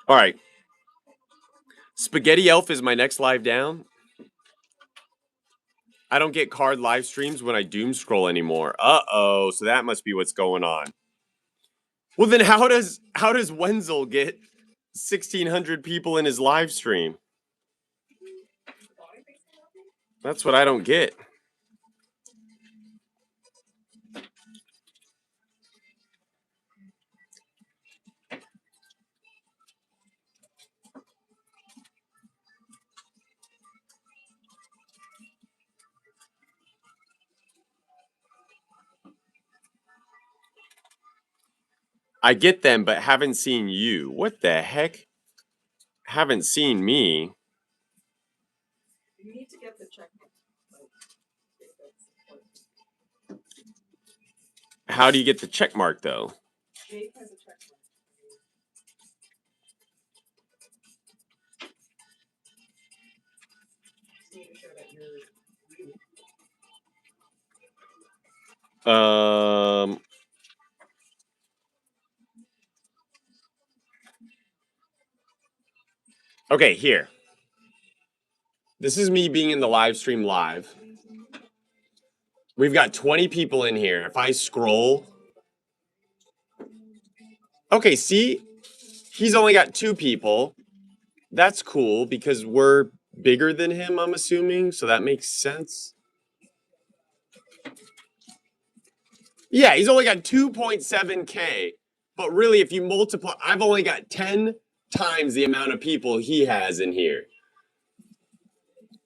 All right. Spaghetti Elf is my next live down. I don't get card live streams when I doom scroll anymore. Uh-oh, so that must be what's going on. Well, then how does Wenzel get 1,600 people in his live stream? That's what I don't get. I get them, but haven't seen you. What the heck? Haven't seen me. You need to get the check mark. How do you get the check mark though? Jake has a check mark. Just need to show that you're you. Okay, here. This is me being in the live stream live. We've got 20 people in here. If I scroll. Okay, see? He's only got 2 people. That's cool because we're bigger than him, I'm assuming. So that makes sense. Yeah, he's only got 2.7K. But really, if you multiply, I've only got 10 times the amount of people he has in here.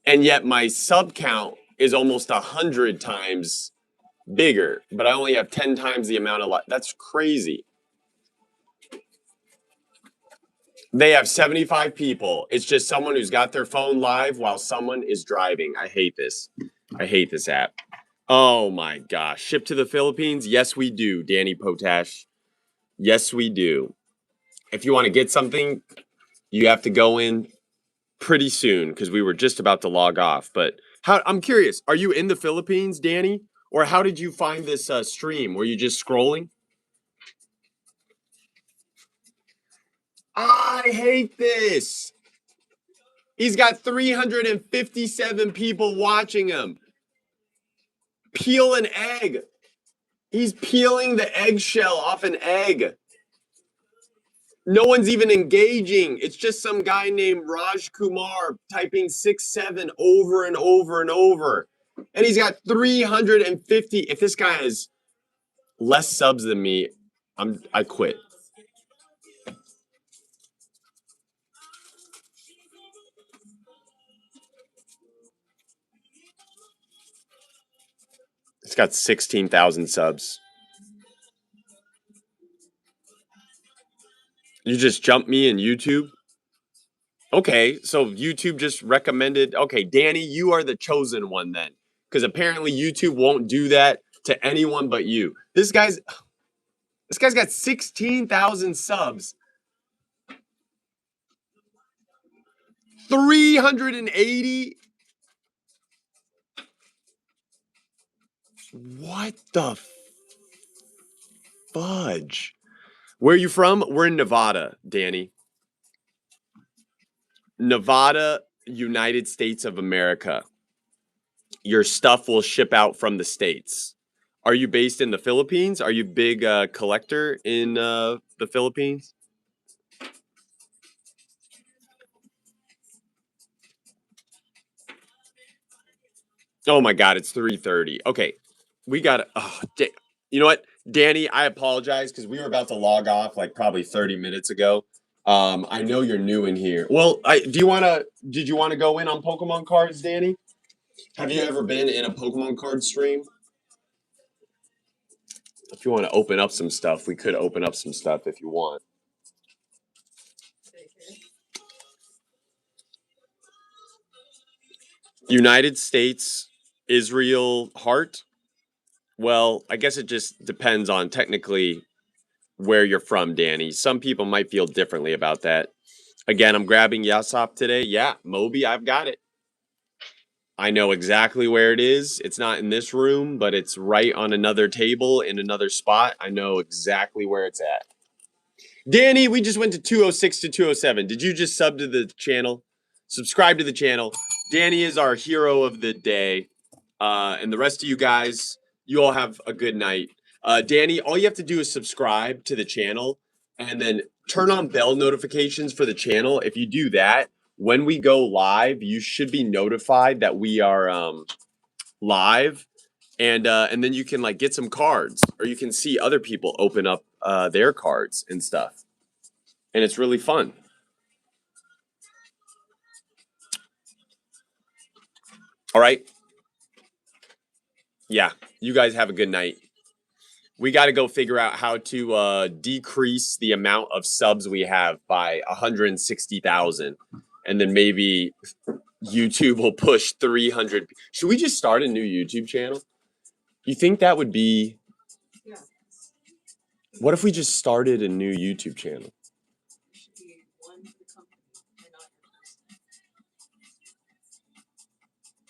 And yet my sub count is almost 100 times bigger, but I only have 10 times the amount of that's crazy. They have 75 people. It's just someone who's got their phone live while someone is driving. I hate this. I hate this app. Oh my gosh. Ship to the Philippines? Yes, we do, Danny Potash. Yes, we do. If you want to get something, you have to go in pretty soon because we were just about to log off. But I'm curious, are you in the Philippines, Danny? Or how did you find this stream? Were you just scrolling? I hate this. He's got 357 people watching him. Peel an egg. He's peeling the eggshell off an egg. No one's even engaging. It's just some guy named Raj Kumar typing 6-7 over and over and over. And he's got 350. If this guy has less subs than me, I quit. It's got 16,000 subs. You just jumped me in YouTube? Okay, so YouTube just recommended. Okay, Danny, you are the chosen one then. Because apparently YouTube won't do that to anyone but you. This guy's got 16,000 subs. 380? What the fudge? Where are you from? We're in Nevada, Danny. Nevada, United States of America. Your stuff will ship out from the States. Are you based in the Philippines? Are you a big collector in the Philippines? Oh my God, it's 3:30. Okay, we got. Oh, you know what, Danny? I apologize because we were about to log off like probably 30 minutes ago. I know you're new in here. Well, did you want to go in on Pokemon cards, Danny? Have you ever been in a Pokemon card stream? If you want to open up some stuff, we could open up some stuff if you want. United States, Israel, heart. Well, I guess it just depends on technically where you're from, Danny. Some people might feel differently about that. Again, I'm grabbing Yasop today. Yeah, Moby, I've got it. I know exactly where it is. It's not in this room, but it's right on another table in another spot. I know exactly where it's at. Danny, we just went to 206 to 207. Did you just sub to the channel? Subscribe to the channel. Danny is our hero of the day. And the rest of you guys, you all have a good night. Danny, all you have to do is subscribe to the channel and then turn on bell notifications for the channel. If you do that, when we go live, you should be notified that we are live. And then you can like get some cards, or you can see other people open up their cards and stuff. And it's really fun. All right. Yeah, you guys have a good night. We got to go figure out how to decrease the amount of subs we have by 160,000. And then maybe YouTube will push 300. Should we just start a new YouTube channel? You think that would be... Yeah. What if we just started a new YouTube channel? It should be one for the company and not your person.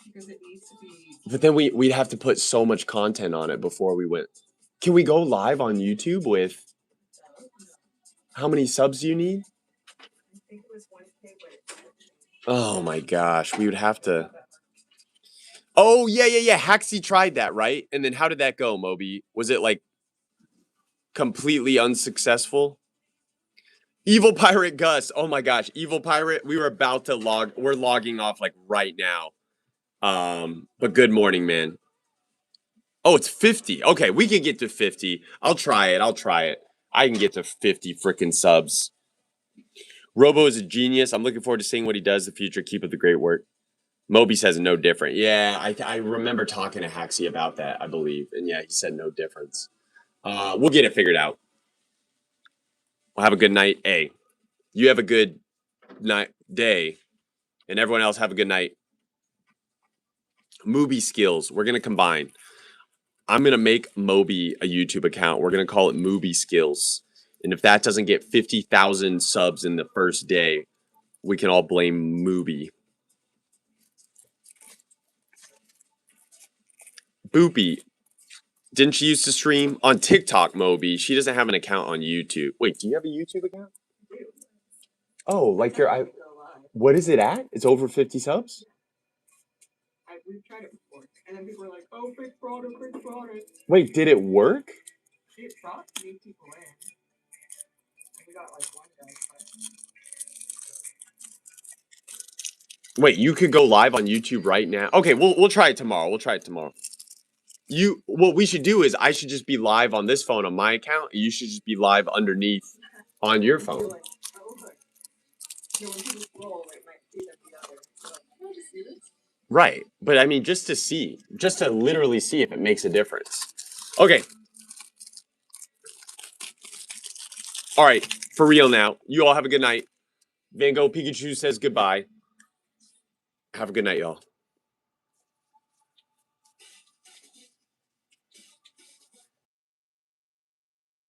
Because it needs to be. But then we'd have to put so much content on it before we went. Can we go live on YouTube with... How many subs do you need? I think it was 1K, but it's. Oh my gosh, we would have to... Oh, yeah. Haxie tried that, right? And then how did that go, Moby? Was it like completely unsuccessful? Evil Pirate Gus. Oh my gosh, Evil Pirate. We were about to log. We're logging off like right now. But good morning, man. Oh, it's 50. Okay, we can get to 50. I'll try it. I can get to 50 freaking subs. Robo is a genius. I'm looking forward to seeing what he does in the future. Keep up the great work. Moby says no different. Yeah, I remember talking to Haxie about that, I believe. And yeah, he said no difference. We'll get it figured out. We'll have a good night. Hey, you have a good night, day. And everyone else have a good night. Roboskillz. We're going to combine. I'm going to make Moby a YouTube account. We're going to call it Roboskillz. And if that doesn't get 50,000 subs in the first day, we can all blame Moby. Boopy. Didn't she used to stream on TikTok, Moby? She doesn't have an account on YouTube. Wait, do you have a YouTube account? Oh, like your... What is it at? It's over 50 subs? We've tried it before. And then people were like, oh, big fraud. Wait, did it work? It brought 3 people in. We got like one guy. Wait, you could go live on YouTube right now? Okay, we'll try it tomorrow. What we should do is I should just be live on this phone on my account. And you should just be live underneath on your phone. Like, oh, look. When people scroll, it might see them together. Like, can I just see this? Right, but I mean, just to literally see if it makes a difference. Okay. All right, for real now. You all have a good night. Van Gogh Pikachu says goodbye. Have a good night, y'all.